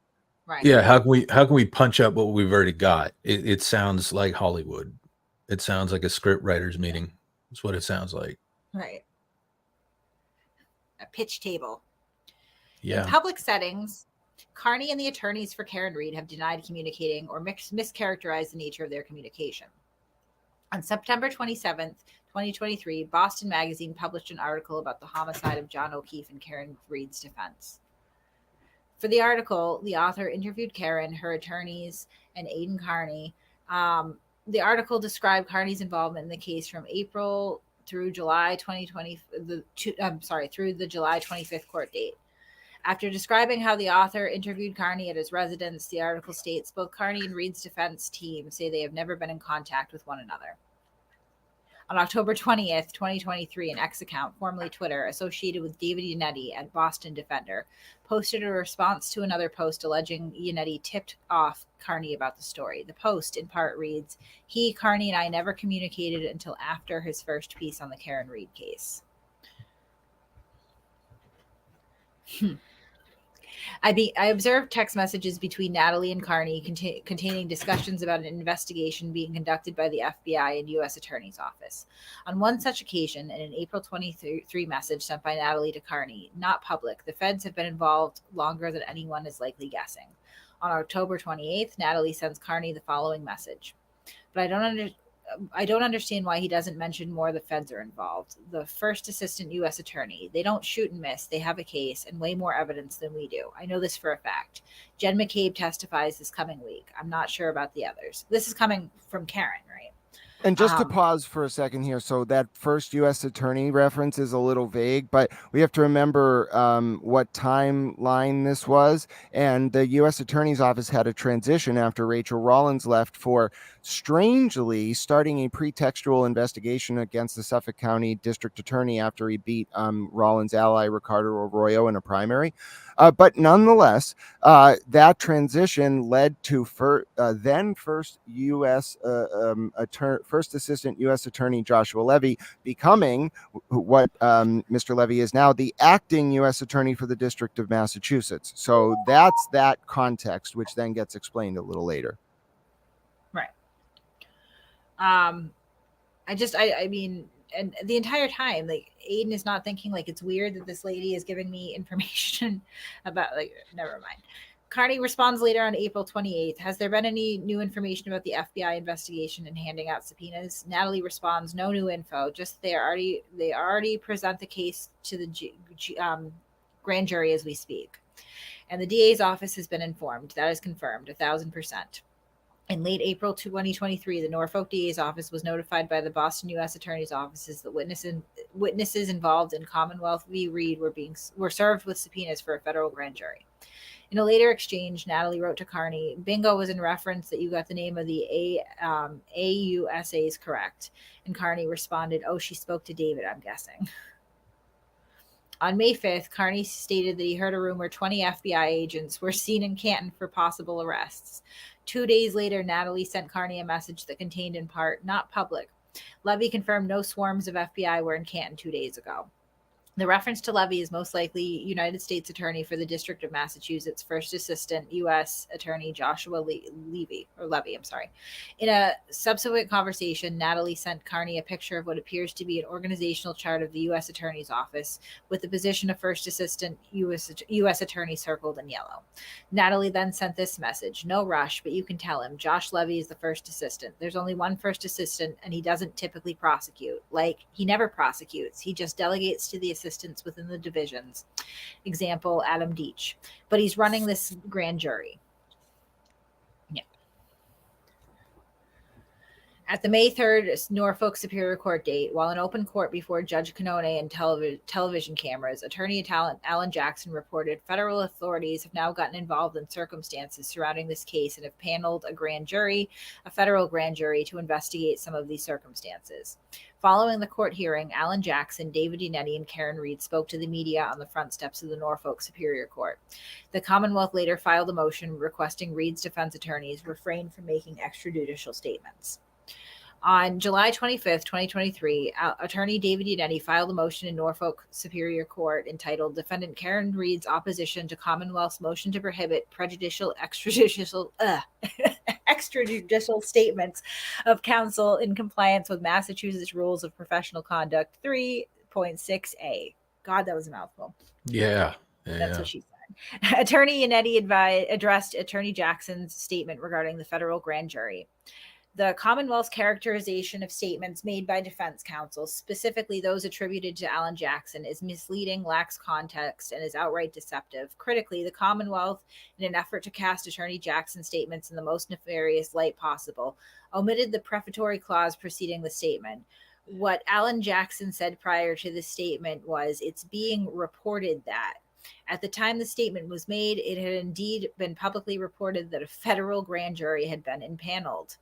Right. Yeah, how can we punch up what we've already got? It sounds like Hollywood. It sounds like a script writers meeting. That's what it sounds like. Right. A pitch table. Yeah. In public settings, Carney and the attorneys for Karen Read have denied communicating or mischaracterized the nature of their communication. On September 27th, 2023, Boston Magazine published an article about the homicide of John O'Keefe and Karen Read's defense. For the article, the author interviewed Karen, her attorneys, and Aiden Carney. The article described Carney's involvement in the case from April through July 2020. Through the July 25th court date. After describing how the author interviewed Carney at his residence, the article states both Carney and Read's defense team say they have never been in contact with one another. On October 20th, 2023, an X account, formerly Twitter, associated with David Yannetti at Boston Defender, posted a response to another post alleging Yannetti tipped off Carney about the story. The post, in part, reads, "He, Carney, and I never communicated until after his first piece on the Karen Read case." I observed text messages between Natalie and Carney containing discussions about an investigation being conducted by the FBI and U.S. Attorney's Office. On one such occasion, in an April 23 message sent by Natalie to Carney, not public, the feds have been involved longer than anyone is likely guessing. On October 28th, Natalie sends Carney the following message. But I don't understand why he doesn't mention more the feds are involved. The first assistant U.S. attorney. They don't shoot and miss. They have a case and way more evidence than we do. I know this for a fact. Jen McCabe testifies this coming week. I'm not sure about the others. This is coming from Karen, right? And just to pause for a second here, so that first U.S. attorney reference is a little vague, but we have to remember what timeline this was. And the U.S. attorney's office had a transition after Rachel Rollins left for, strangely, starting a pretextual investigation against the Suffolk County district attorney after he beat Rollins' ally Ricardo Arroyo in a primary. But nonetheless, that transition led to then first U.S. First Assistant U.S. Attorney Joshua Levy becoming what Mr. Levy is now, the acting U.S. Attorney for the District of Massachusetts. So that's that context, which then gets explained a little later. Right. I mean, and the entire time, like, Aiden is not thinking, like, it's weird that this lady is giving me information about, like, never mind. Carney responds later on April 28th. Has there been any new information about the FBI investigation and handing out subpoenas? Natalie responds, no new info. Just they already present the case to the grand jury as we speak. And the DA's office has been informed. That is confirmed, 1,000%. In late April 2023, the Norfolk DA's office was notified by the Boston U.S. Attorney's offices that witnesses involved in Commonwealth v. Reed were served with subpoenas for a federal grand jury. In a later exchange, Natalie wrote to Carney, "Bingo was in reference that you got the name of the AUSAs correct." And Carney responded, "Oh, she spoke to David, I'm guessing." On May 5th, Carney stated that he heard a rumor 20 FBI agents were seen in Canton for possible arrests. 2 days later, Natalie sent Carney a message that contained in part, "Not public." Levy confirmed no swarms of FBI were in Canton 2 days ago. The reference to Levy is most likely United States Attorney for the District of Massachusetts, First Assistant U.S. Attorney Joshua Levy. In a subsequent conversation, Natalie sent Carney a picture of what appears to be an organizational chart of the U.S. Attorney's Office with the position of First Assistant U.S. Attorney circled in yellow. Natalie then sent this message, "No rush, but you can tell him. Josh Levy is the First Assistant. There's only one First Assistant, and he doesn't typically prosecute. Like, he never prosecutes. He just delegates to the assistants within the divisions. Example, Adam Deach. But he's running this grand jury." Yeah. At the May 3rd Norfolk Superior Court date, while in open court before Judge Canone and television cameras, attorney Alan Jackson reported federal authorities have now gotten involved in circumstances surrounding this case and have paneled a federal grand jury, to investigate some of these circumstances. Following the court hearing, Alan Jackson, David Unetti, and Karen Reed spoke to the media on the front steps of the Norfolk Superior Court. The Commonwealth later filed a motion requesting Reed's defense attorneys refrain from making extrajudicial statements. On July 25th, 2023, attorney David Unetti filed a motion in Norfolk Superior Court entitled "Defendant Karen Reed's Opposition to Commonwealth's Motion to Prohibit Prejudicial Extrajudicial Statements of Counsel in Compliance with Massachusetts Rules of Professional Conduct 3.6a." God, that was a mouthful. Yeah. That's what she said. Attorney Unetti addressed Attorney Jackson's statement regarding the federal grand jury. The Commonwealth's characterization of statements made by defense counsel, specifically those attributed to Alan Jackson, is misleading, lacks context, and is outright deceptive. Critically, the Commonwealth, in an effort to cast Attorney Jackson's statements in the most nefarious light possible, omitted the prefatory clause preceding the statement. What Alan Jackson said prior to the statement was, "It's being reported that." At the time the statement was made, it had indeed been publicly reported that a federal grand jury had been impaneled.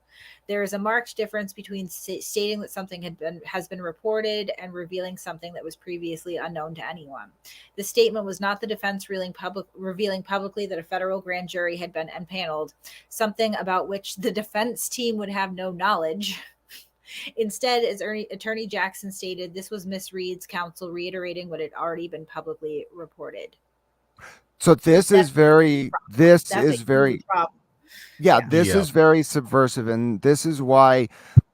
There is a marked difference between stating that something has been reported and revealing something that was previously unknown to anyone. The statement was not the defense revealing publicly that a federal grand jury had been impaneled, something about which the defense team would have no knowledge. Instead, as Attorney Jackson stated, this was Miss Reed's counsel reiterating what had already been publicly reported. So this is very subversive, and this is why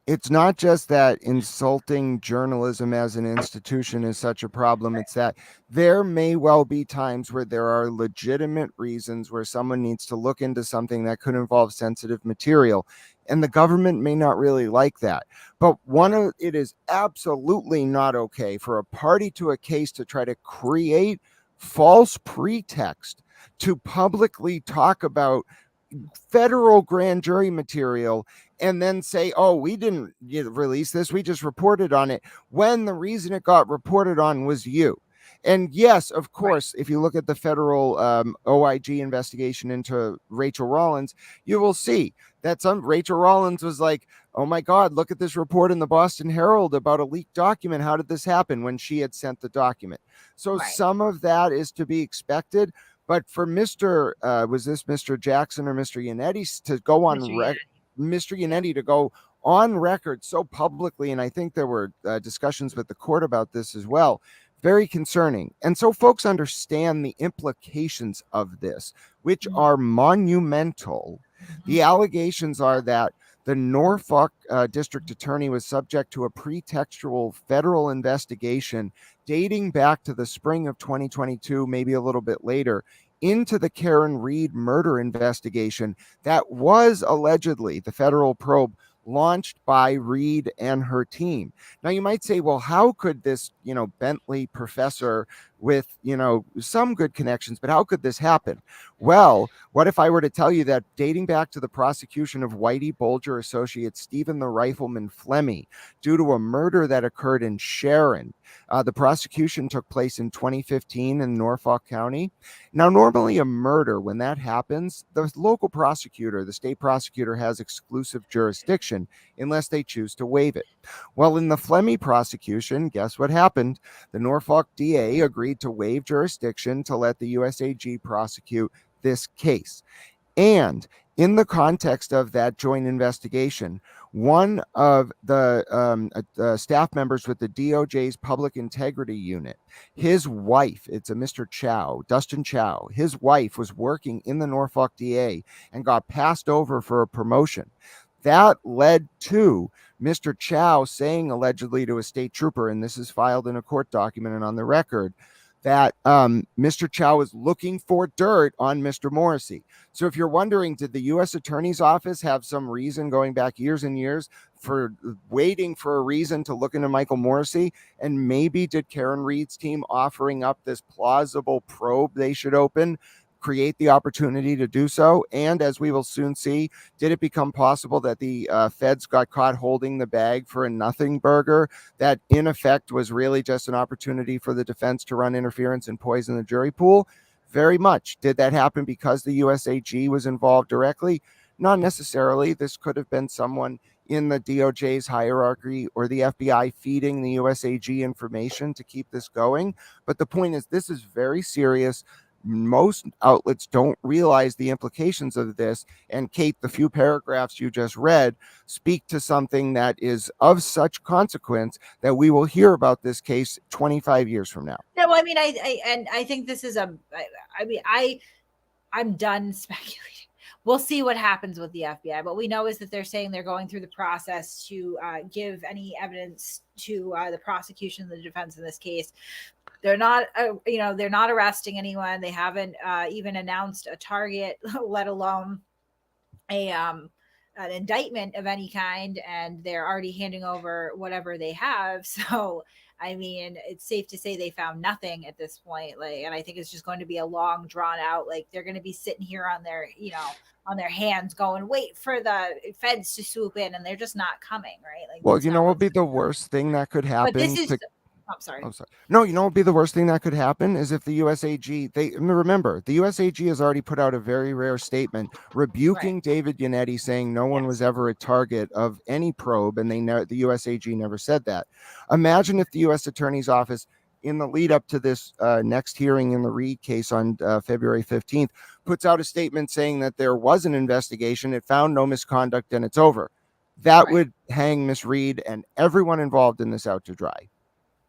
it's not just that insulting journalism as an institution is such a problem. It's that there may well be times where there are legitimate reasons where someone needs to look into something that could involve sensitive material, and the government may not really like that. But it is absolutely not okay for a party to a case to try to create false pretext to publicly talk about federal grand jury material and then say, "Oh, we didn't release this, we just reported on it," when the reason it got reported on was you. And yes, of course, if you look at the federal OIG investigation into Rachel Rollins, you will see that Rachel Rollins was like, "Oh my God, look at this report in the Boston Herald about a leaked document. How did this happen?" when she had sent the document. So some of that is to be expected. But for was this Mr. Jackson or Mr. Unetti to go on Mr. Unetti to go on record so publicly, and I think there were discussions with the court about this as well, very concerning. And so folks understand the implications of this, which are monumental. The allegations are that the Norfolk district attorney was subject to a pretextual federal investigation dating back to the spring of 2022, maybe a little bit later, into the Karen Reed murder investigation that was allegedly the federal probe launched by Reed and her team. Now you might say, well, how could this, Bentley professor with, you know, some good connections, but how could this happen? Well, what if I were to tell you that dating back to the prosecution of Whitey Bulger associate Stephen the Rifleman Flemmy due to a murder that occurred in Sharon, the prosecution took place in 2015 in Norfolk County. Now, normally a murder, when that happens, the local prosecutor, the state prosecutor, has exclusive jurisdiction unless they choose to waive it. Well, in the Flemmy prosecution, guess what happened? The Norfolk DA agreed to waive jurisdiction to let the USAG prosecute this case. And in the context of that joint investigation, one of the staff members with the DOJ's Public Integrity Unit, his wife, it's a Mr. Chow, Dustin Chow, his wife was working in the Norfolk DA and got passed over for a promotion. That led to Mr. Chow saying allegedly to a state trooper, and this is filed in a court document and on the record, that Mr. Chow is looking for dirt on Mr. Morrissey. So if you're wondering, did the U.S. Attorney's Office have some reason going back years and years for waiting for a reason to look into Michael Morrissey? And maybe did Karen Reed's team offering up this plausible probe they should open create the opportunity to do so? And as we will soon see, did it become possible that the feds got caught holding the bag for a nothing burger that in effect was really just an opportunity for the defense to run interference and poison the jury pool? Very much. Did that happen because the USAG was involved directly? Not necessarily. This could have been someone in the DOJ's hierarchy or the FBI feeding the USAG information to keep this going. But the point is, this is very serious. Most outlets don't realize the implications of this. And Kate, the few paragraphs you just read speak to something that is of such consequence that we will hear about this case 25 years from now. No, I mean, I think this is I'm done speculating. We'll see what happens with the FBI. What we know is that they're saying they're going through the process to give any evidence to the prosecution and the defense in this case. They're not, they're not arresting anyone. They haven't even announced a target, let alone an indictment of any kind. And they're already handing over whatever they have. So, I mean, it's safe to say they found nothing at this point. And I think it's just going to be a long, drawn out. They're going to be sitting here on their, on their hands, going, wait for the feds to swoop in, and they're just not coming, right? Well, you know what would be the worst thing that could happen? But this is. I'm sorry. No, you know what would be the worst thing that could happen is if the USAG, remember, the USAG has already put out a very rare statement rebuking David Yannetti, saying no one was ever a target of any probe, and the USAG never said that. Imagine if the U.S. Attorney's Office, in the lead up to this next hearing in the Reed case on February 15th, puts out a statement saying that there was an investigation, it found no misconduct, and it's over. That would hang Miss Reed and everyone involved in this out to dry.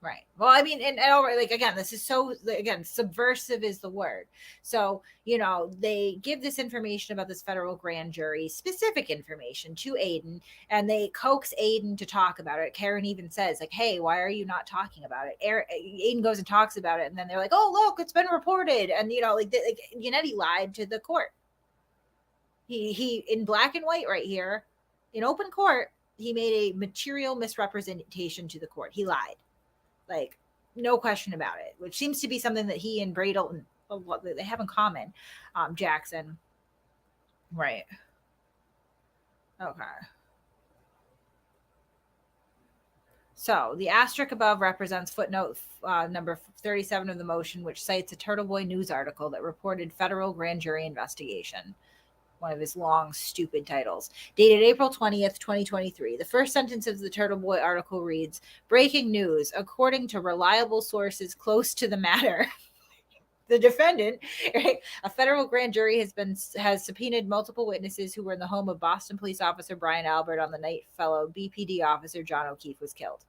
Right. Well, I mean, and again, this is so, again, subversive is the word. So, they give this information about this federal grand jury, specific information to Aiden, and they coax Aiden to talk about it. Karen even says, hey, why are you not talking about it? Aiden goes and talks about it, and then they're like, oh, look, it's been reported. And, Yannetti lied to the court. He in black and white right here, in open court, he made a material misrepresentation to the court. He lied. No question about it, which seems to be something that he and Bradel, they have in common. Jackson. Right. Okay. So the asterisk above represents footnote number 37 of the motion, which cites a Turtle Boy news article that reported federal grand jury investigation. One of his long, stupid titles. Dated April 20th, 2023. The first sentence of the Turtle Boy article reads, breaking news, according to reliable sources close to the matter. The defendant, a federal grand jury has subpoenaed multiple witnesses who were in the home of Boston police officer Brian Albert on the night fellow BPD officer John O'Keefe was killed.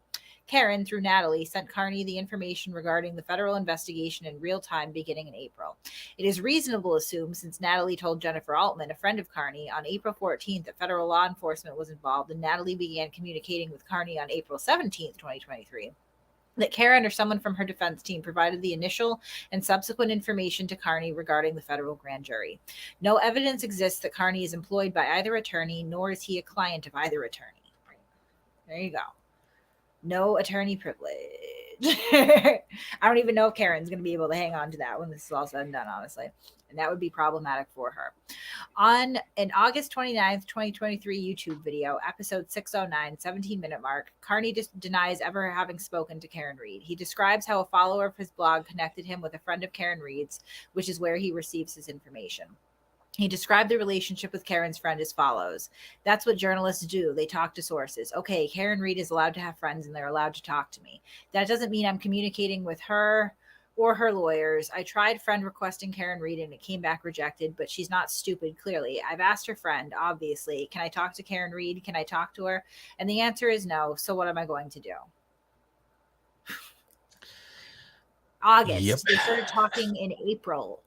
Karen, through Natalie, sent Carney the information regarding the federal investigation in real time beginning in April. It is reasonable to assume, since Natalie told Jennifer Altman, a friend of Carney, on April 14th that federal law enforcement was involved, and Natalie began communicating with Carney on April 17th, 2023, that Karen or someone from her defense team provided the initial and subsequent information to Carney regarding the federal grand jury. No evidence exists that Carney is employed by either attorney, nor is he a client of either attorney. There you go. No attorney privilege. I don't even know if Karen's going to be able to hang on to that when this is all said and done, honestly. And that would be problematic for her. On an August 29th, 2023 YouTube video, episode 609, 17-minute mark, Carney just denies ever having spoken to Karen Read. He describes how a follower of his blog connected him with a friend of Karen Read's, which is where he receives his information. He described the relationship with Karen's friend as follows. That's what journalists do. They talk to sources. Okay, Karen Read is allowed to have friends and they're allowed to talk to me. That doesn't mean I'm communicating with her or her lawyers. I tried friend requesting Karen Read and it came back rejected, but she's not stupid, clearly. I've asked her friend, obviously, can I talk to Karen Read? Can I talk to her? And the answer is no. So what am I going to do? August. Yep. They started talking in April.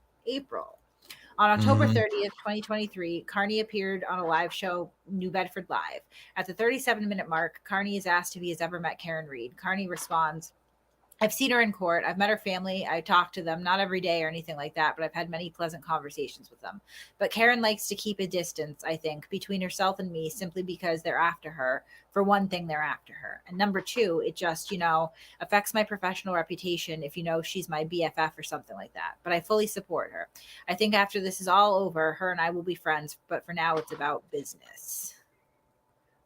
On October Mhm. 30th, 2023, Carney appeared on a live show, New Bedford Live. At the 37-minute mark, Carney is asked if he has ever met Karen Read. Carney responds, I've seen her in court. I've met her family. I talk to them, not every day or anything like that, but I've had many pleasant conversations with them. But Karen likes to keep a distance, I think, between herself and me simply because they're after her. For one thing, they're after her. And number two, it just, affects my professional reputation if she's my BFF or something like that. But I fully support her. I think after this is all over, her and I will be friends. But for now, it's about business.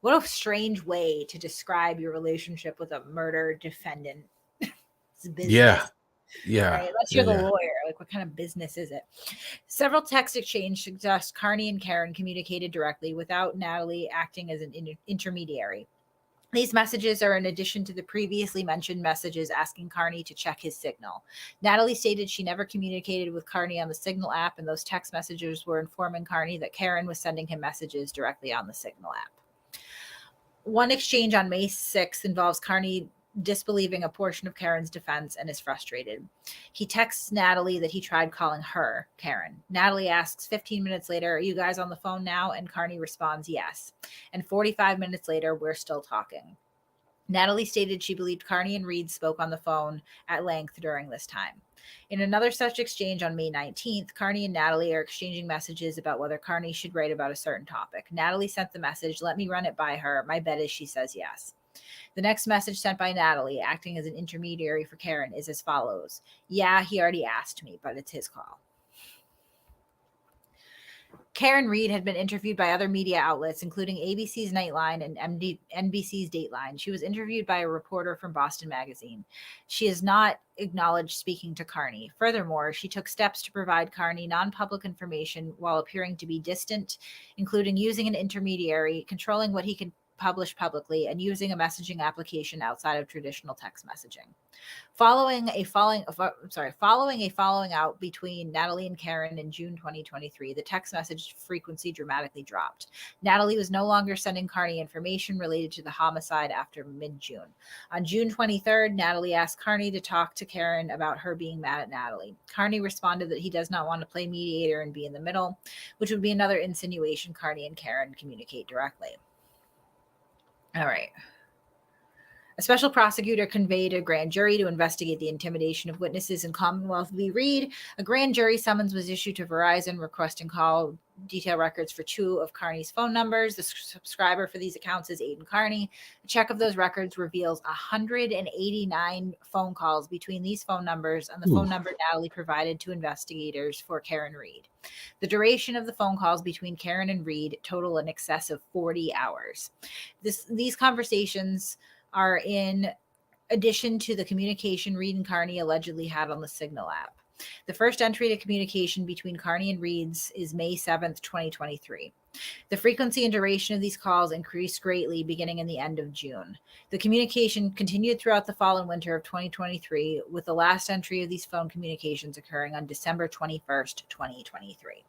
What a strange way to describe your relationship with a murder defendant. Business. Yeah. Right? Unless you're the lawyer. Like, what kind of business is it? Several text exchanges suggest Carney and Karen communicated directly without Natalie acting as an intermediary. These messages are in addition to the previously mentioned messages asking Carney to check his signal. Natalie stated she never communicated with Carney on the Signal app, and those text messages were informing Carney that Karen was sending him messages directly on the Signal app. One exchange on May 6th involves Carney disbelieving a portion of Karen's defense and is frustrated. He texts Natalie that he tried calling her, Karen. Natalie asks 15 minutes later, are you guys on the phone now? And Carney responds, yes. And 45 minutes later, we're still talking. Natalie stated she believed Carney and Read spoke on the phone at length during this time. In another such exchange on May 19th, Carney and Natalie are exchanging messages about whether Carney should write about a certain topic. Natalie sent the message, let me run it by her. My bet is she says yes. The next message sent by Natalie, acting as an intermediary for Karen, is as follows. Yeah, he already asked me, but it's his call. Karen Read had been interviewed by other media outlets, including ABC's Nightline and NBC's Dateline. She was interviewed by a reporter from Boston Magazine. She has not acknowledged speaking to Carney. Furthermore, she took steps to provide Carney non-public information while appearing to be distant, including using an intermediary, controlling what he could publish publicly, and using a messaging application outside of traditional text messaging. Following a falling out between Natalie and Karen in June 2023, the text message frequency dramatically dropped. Natalie was no longer sending Carney information related to the homicide after mid-June. On June 23rd, Natalie asked Carney to talk to Karen about her being mad at Natalie. Carney responded that he does not want to play mediator and be in the middle, which would be another insinuation Carney and Karen communicate directly. All right. A special prosecutor conveyed a grand jury to investigate the intimidation of witnesses in Commonwealth v. Read. A grand jury summons was issued to Verizon requesting call detail records for 2 of Carney's phone numbers. The subscriber for these accounts is Aiden Carney. A check of those records reveals 189 phone calls between these phone numbers and the phone number Natalie provided to investigators for Karen Read. The duration of the phone calls between Karen and Read total in excess of 40 hours. These conversations are in addition to the communication Read and Carney allegedly had on the Signal app. The first entry to communication between Carney and Read's is May 7th, 2023. The frequency and duration of these calls increased greatly beginning in the end of June. The communication continued throughout the fall and winter of 2023, with the last entry of these phone communications occurring on December 21st, 2023.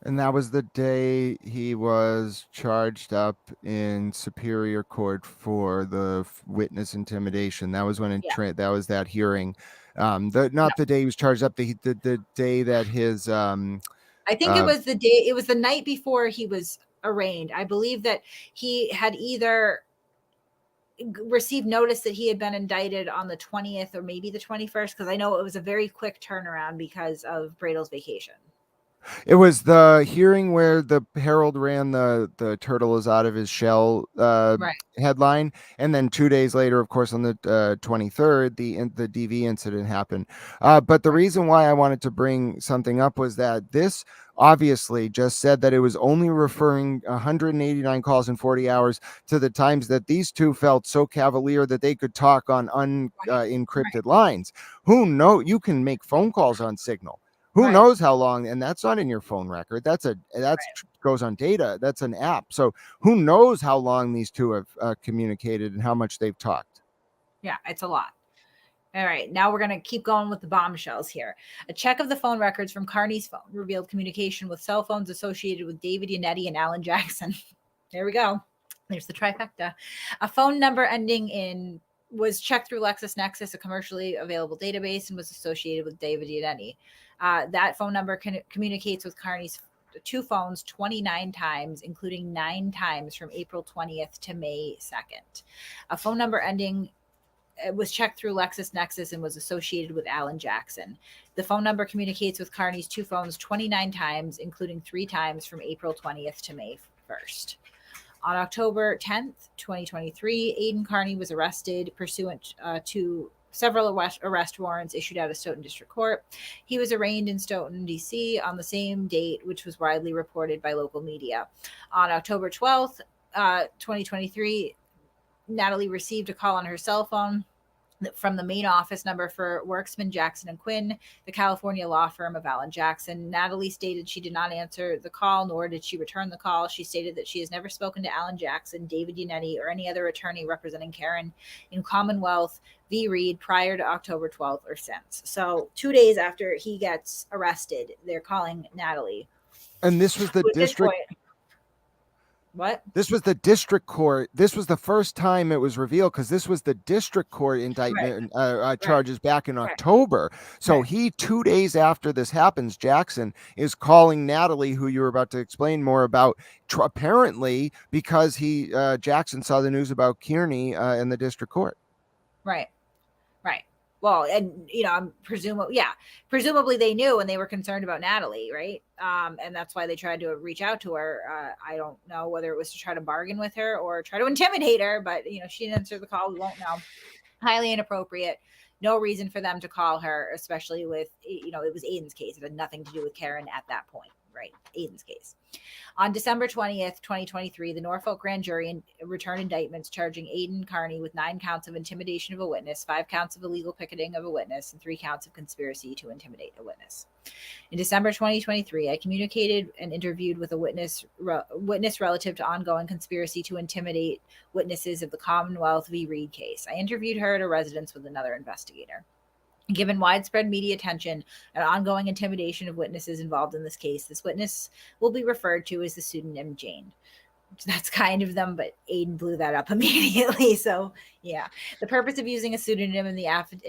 And that was the day he was charged up in Superior Court for the witness intimidation. That was when that was that hearing. The day he was charged up. The day that his. I think it was the day. It was the night before he was arraigned. I believe that he had either received notice that he had been indicted on the 20th or maybe the 21st, because I know it was a very quick turnaround because of Bradel's vacation. It was the hearing where the Herald ran the turtle is out of his shell Right. headline, and then 2 days later, of course, on the 23rd, the DV incident happened. But the Right. reason why I wanted to bring something up was that this obviously just said that it was only referring 189 calls in 40 hours to the times that these two felt so cavalier that they could talk on Right. unencrypted lines. Who know? You can make phone calls on Signal. Who Right. knows how long? And that's not in your phone record. That's goes on data. That's an app. So who knows how long these two have communicated and how much they've talked. Yeah, it's a lot. All right, now we're going to keep going with the bombshells here. A check of the phone records from Carney's phone revealed communication with cell phones associated with David Yannetti and Alan Jackson. There we go. There's the trifecta. A phone number ending in was checked through LexisNexis, a commercially available database, and was associated with David Yannetti. That phone number communicates with Carney's two phones 29 times, including 9 times from April 20th to May 2nd. A phone number ending was checked through LexisNexis and was associated with Alan Jackson. The phone number communicates with Carney's two phones 29 times, including 3 times from April 20th to May 1st. On October 10th, 2023, Aidan Carney was arrested pursuant to several arrest warrants issued out of Stoughton District Court. He was arraigned in Stoughton, D.C. on the same date, which was widely reported by local media. On October 12th, 2023, Natalie received a call on her cell phone from the main office number for Worksman, Jackson, and Quinn, the California law firm of Alan Jackson. Natalie stated she did not answer the call, nor did she return the call. She stated that she has never spoken to Alan Jackson, David Yannetti, or any other attorney representing Karen in Commonwealth v. Reed prior to October 12th or since. So 2 days after he gets arrested, they're calling Natalie. And this was the district. What? This was the district court. This was the first time it was revealed because this was the district court indictment charges back in October. So he 2 days after this happens, Jackson is calling Natalie, who you were about to explain more about, apparently because Jackson saw the news about Kearney in the district court. Right. Well, and I'm presumably they knew and they were concerned about Natalie, right? And that's why they tried to reach out to her. I don't know whether it was to try to bargain with her or try to intimidate her, but she didn't answer the call. We won't know. Highly inappropriate. No reason for them to call her, especially with it was Aiden's case. It had nothing to do with Karen at that point, right? Aiden's case. On December 20th, 2023, the Norfolk grand jury returned indictments charging Aidan Carney with 9 counts of intimidation of a witness, 5 counts of illegal picketing of a witness, and 3 counts of conspiracy to intimidate a witness. In December 2023, I communicated and interviewed with a witness relative to ongoing conspiracy to intimidate witnesses of the Commonwealth v. Reed case. I interviewed her at a residence with another investigator. Given widespread media attention and ongoing intimidation of witnesses involved in this case, this witness will be referred to as the pseudonym Jane. That's kind of them, but Aidan blew that up immediately. So, yeah. The purpose of using a pseudonym in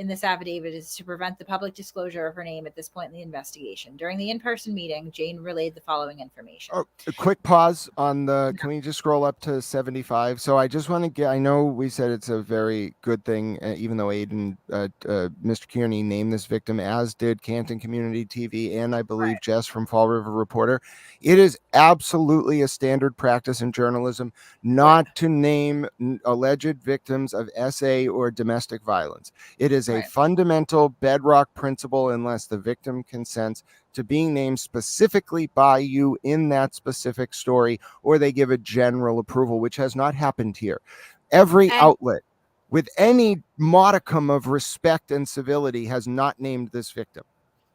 this affidavit is to prevent the public disclosure of her name at this point in the investigation. During the in-person meeting, Jane relayed the following information. Oh, a quick pause on can we just scroll up to 75? So I just want to I know we said it's a very good thing, even though Aidan, Mr. Kearney named this victim, as did Canton Community TV, and I believe Jess from Fall River Reporter. It is absolutely a standard practice in journalism not to name alleged victims of SA or domestic violence. It is a fundamental bedrock principle unless the victim consents to being named specifically by you in that specific story, or they give a general approval, which has not happened here. Every outlet with any modicum of respect and civility has not named this victim.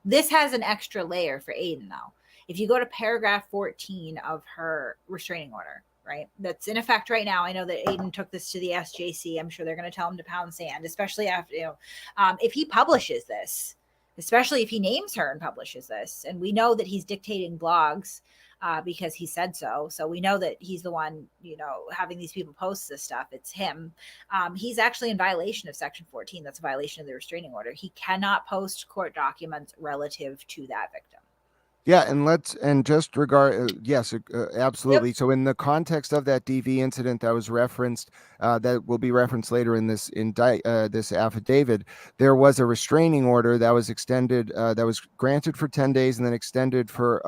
This has an extra layer for Aidan, though. If you go to paragraph 14 of her restraining order, right, that's in effect right now. I know that Aidan took this to the SJC. I'm sure they're going to tell him to pound sand, especially after, if he publishes this, especially if he names her and publishes this. And we know that he's dictating blogs because he said so. So we know that he's the one, having these people post this stuff. It's him. He's actually in violation of Section 14. That's a violation of the restraining order. He cannot post court documents relative to that victim. Yeah, and just regard yes, absolutely. Yep. So in the context of that DV incident that was referenced, that will be referenced later in this affidavit, there was a restraining order that was extended, that was granted for 10 days and then extended for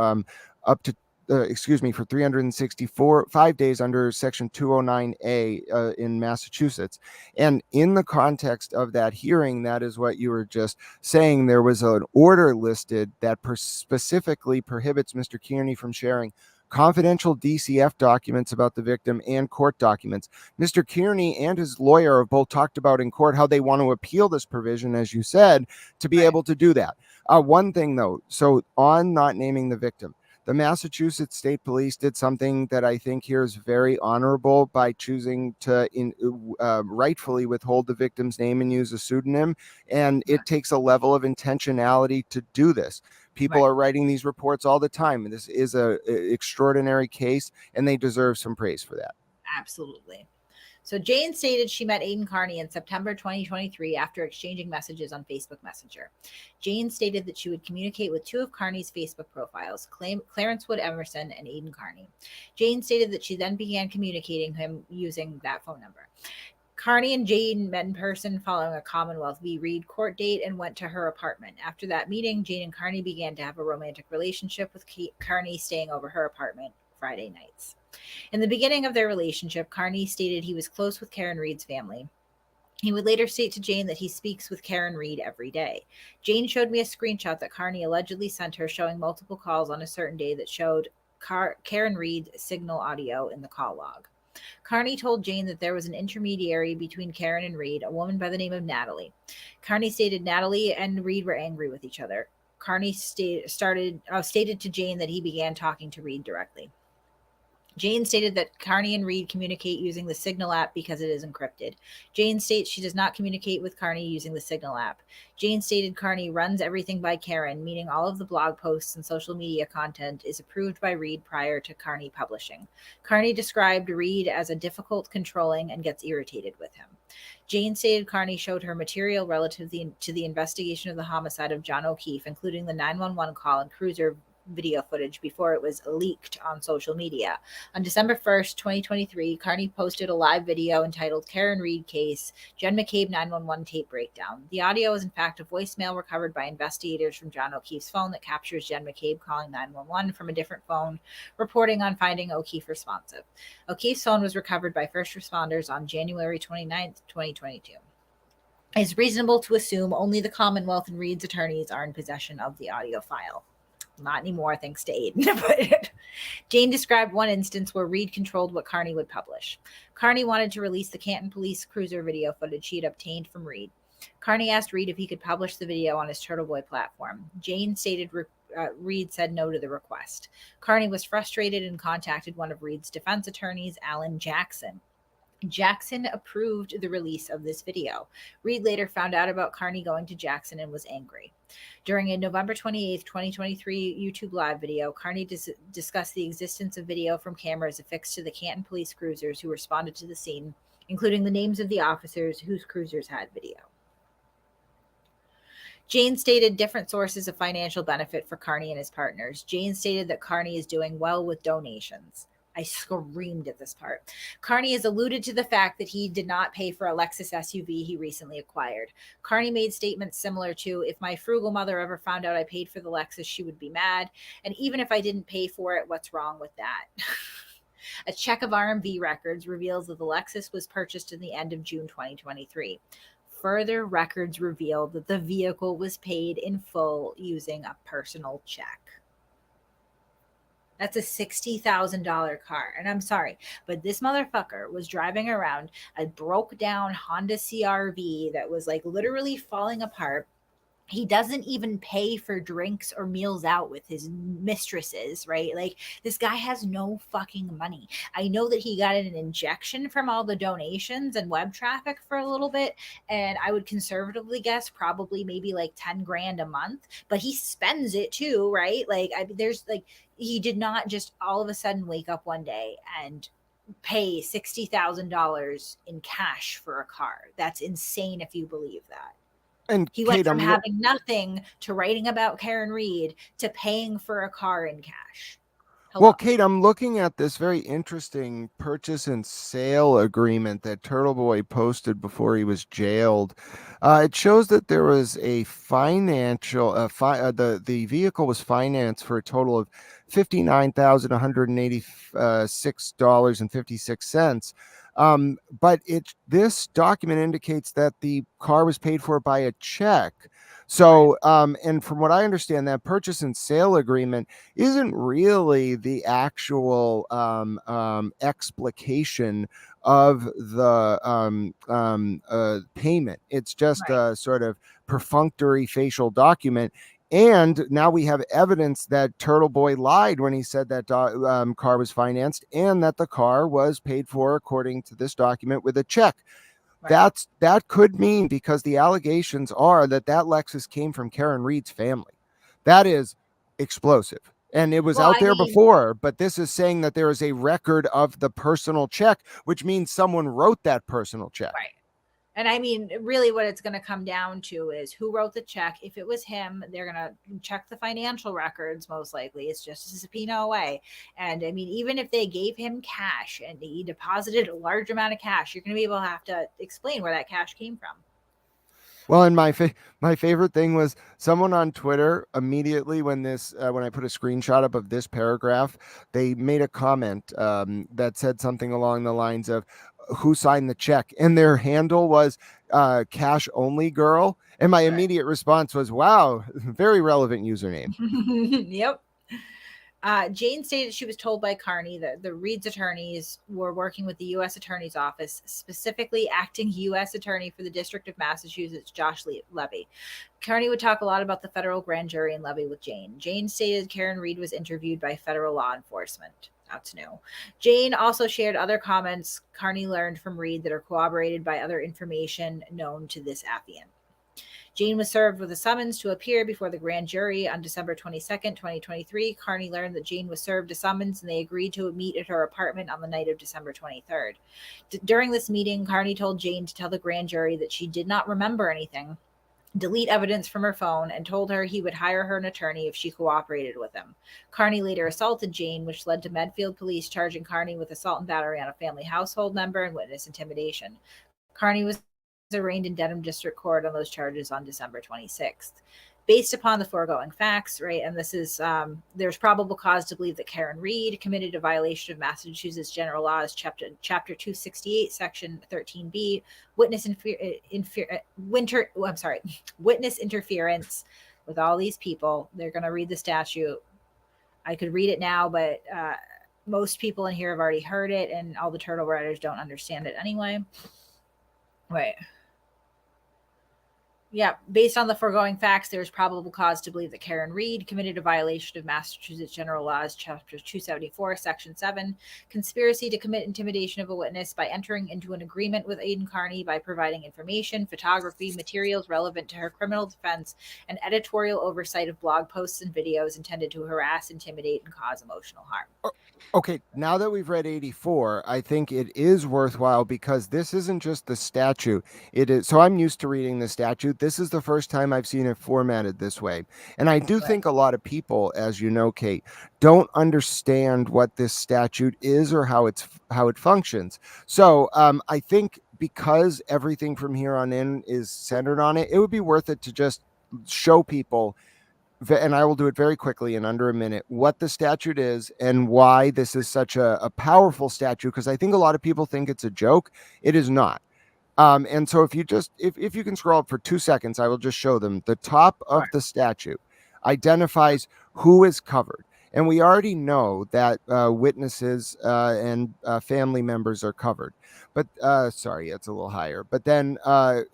up to for 365 days under Section 209A in Massachusetts. And in the context of that hearing, that is what you were just saying. There was an order listed that specifically prohibits Mr. Kearney from sharing confidential DCF documents about the victim and court documents. Mr. Kearney and his lawyer have both talked about in court how they want to appeal this provision, as you said, to be able to do that. One thing, though, so on not naming the victim, the Massachusetts State Police did something that I think here is very honorable by choosing to rightfully withhold the victim's name and use a pseudonym. And it takes a level of intentionality to do this. People are writing these reports all the time. This is a extraordinary case, and they deserve some praise for that. Absolutely. So Jane stated she met Aiden Carney in September 2023 after exchanging messages on Facebook Messenger. Jane stated that she would communicate with two of Carney's Facebook profiles, Clarence Wood Emerson and Aiden Carney. Jane stated that she then began communicating him using that phone number. Carney and Jane met in person following a Commonwealth v. Reed court date and went to her apartment. After that meeting, Jane and Carney began to have a romantic relationship, with Carney staying over her apartment Friday nights. In the beginning of their relationship, Carney stated he was close with Karen Reed's family. He would later state to Jane that he speaks with Karen Reed every day. Jane showed me a screenshot that Carney allegedly sent her showing multiple calls on a certain day that showed Karen Reed's signal audio in the call log. Carney told Jane that there was an intermediary between Karen and Reed, a woman by the name of Natalie. Carney stated Natalie and Reed were angry with each other. Carney stated to Jane that he began talking to Reed directly. Jane stated that Carney and Reed communicate using the Signal app because it is encrypted. Jane states she does not communicate with Carney using the Signal app. Jane stated Carney runs everything by Karen, meaning all of the blog posts and social media content is approved by Reed prior to Carney publishing. Carney described Reed as a difficult, controlling, and gets irritated with him. Jane stated Carney showed her material relative to the investigation of the homicide of John O'Keefe, including the 911 call and cruiser video footage before it was leaked on social media. On December 1st, 2023, Carney posted a live video entitled Karen Reed Case, Jen McCabe 911 Tape Breakdown. The audio is in fact a voicemail recovered by investigators from John O'Keefe's phone that captures Jen McCabe calling 911 from a different phone, reporting on finding O'Keefe responsive. O'Keefe's phone was recovered by first responders on January 29th, 2022. It's reasonable to assume only the Commonwealth and Reed's attorneys are in possession of the audio file. Not anymore, thanks to Aiden. Jane described one instance where Reed controlled what Carney would publish. Carney wanted to release the Canton Police cruiser video footage she had obtained from Reed. Carney asked Reed if he could publish the video on his Turtle Boy platform. Jane stated Reed said no to the request. Carney was frustrated and contacted one of Reed's defense attorneys, Alan Jackson. Jackson approved the release of this video. Reed later found out about Carney going to Jackson and was angry. During a November 28th, 2023 YouTube live video, Carney discussed the existence of video from cameras affixed to the Canton police cruisers who responded to the scene, including the names of the officers whose cruisers had video. Jane stated different sources of financial benefit for Carney and his partners. Jane stated that Carney is doing well with donations. I screamed at this part. Carney has alluded to the fact that he did not pay for a Lexus SUV he recently acquired. Carney made statements similar to, if my frugal mother ever found out I paid for the Lexus, she would be mad. And even if I didn't pay for it, what's wrong with that? A check of RMV records reveals that the Lexus was purchased in the end of June 2023. Further records reveal that the vehicle was paid in full using a personal check. That's a $60,000 car. And I'm sorry, but this motherfucker was driving around a broke down Honda CRV that was like literally falling apart. He doesn't even pay for drinks or meals out with his mistresses, right? Like, this guy has no fucking money. I know that he got an injection from all the donations and web traffic for a little bit, and I would conservatively guess probably maybe like 10 grand a month, but he spends it too, right? Like, he did not just all of a sudden wake up one day and pay $60,000 in cash for a car. That's insane if you believe that. And He Kate, went from having nothing to writing about Karen Reed to paying for a car in cash. Hello. Well, Kate, I'm looking at this very interesting purchase and sale agreement that Turtle Boy posted before he was jailed. It shows that there was a financial, the vehicle was financed for a total of $59,186.56. But this document indicates that the car was paid for by a check. So, and from what I understand, that purchase and sale agreement isn't really the actual explication of the payment. It's just a sort of perfunctory facial document. And now we have evidence that Turtle Boy lied when he said that car was financed and that the car was paid for according to this document with a check. That could mean, because the allegations are that Lexus came from Karen Reed's family. That is explosive. And it was out there before, but this is saying that there is a record of the personal check, which means someone wrote that personal check. Right. And I mean, really what it's going to come down to is who wrote the check. If it was him, they're going to check the financial records. Most likely it's just a subpoena away. And I mean, even if they gave him cash and he deposited a large amount of cash, you're going to be able to have to explain where that cash came from. Well, and my favorite thing was someone on Twitter immediately when I put a screenshot up of this paragraph, they made a comment that said something along the lines of, who signed the check, and their handle was cash only girl, and my immediate response was, wow, very relevant username. Yep. Jane stated she was told by Carney that the Reed's attorneys were working with the U.S. Attorney's Office, specifically acting U.S. Attorney for the District of Massachusetts, Josh Levy. Carney would talk a lot about the federal grand jury and Levy with Jane. Jane stated Karen Reed was interviewed by federal law enforcement. That's new. Jane also shared other comments Carney learned from Reed that are corroborated by other information known to this affiant. Jane was served with a summons to appear before the grand jury on December 22nd, 2023. Carney learned that Jane was served a summons and they agreed to meet at her apartment on the night of December 23rd. During this meeting, Carney told Jane to tell the grand jury that she did not remember anything, delete evidence from her phone, and told her he would hire her an attorney if she cooperated with him. Carney later assaulted Jane, which led to Medfield police charging Carney with assault and battery on a family household member and witness intimidation. Carney was arraigned in Dedham District Court on those charges on December 26th. Based upon the foregoing facts, right, and this is, there's probable cause to believe that Karen Reed committed a violation of Massachusetts General Laws, Chapter 268, Section 13B, witness interference with all these people. They're going to read the statute. I could read it now, but most people in here have already heard it, and all the turtle riders don't understand it anyway. Wait. Yeah, based on the foregoing facts, there is probable cause to believe that Karen Reed committed a violation of Massachusetts General Laws, Chapter 274, Section 7, conspiracy to commit intimidation of a witness by entering into an agreement with Aiden Carney by providing information, photography, materials relevant to her criminal defense, and editorial oversight of blog posts and videos intended to harass, intimidate, and cause emotional harm. Okay, now that we've read 84, I think it is worthwhile because this isn't just the statute. It is, so I'm used to reading the statute. This is the first time I've seen it formatted this way. And I do think a lot of people, as you know, Kate, don't understand what this statute is or how it functions. So I think because everything from here on in is centered on it, it would be worth it to just show people, and I will do it very quickly in under a minute, what the statute is and why this is such a powerful statute, because I think a lot of people think it's a joke. It is not. And so if you can scroll up for 2 seconds, I will just show them. The top of the statute identifies who is covered. And we already know that witnesses and family members are covered. But sorry, it's a little higher. But then,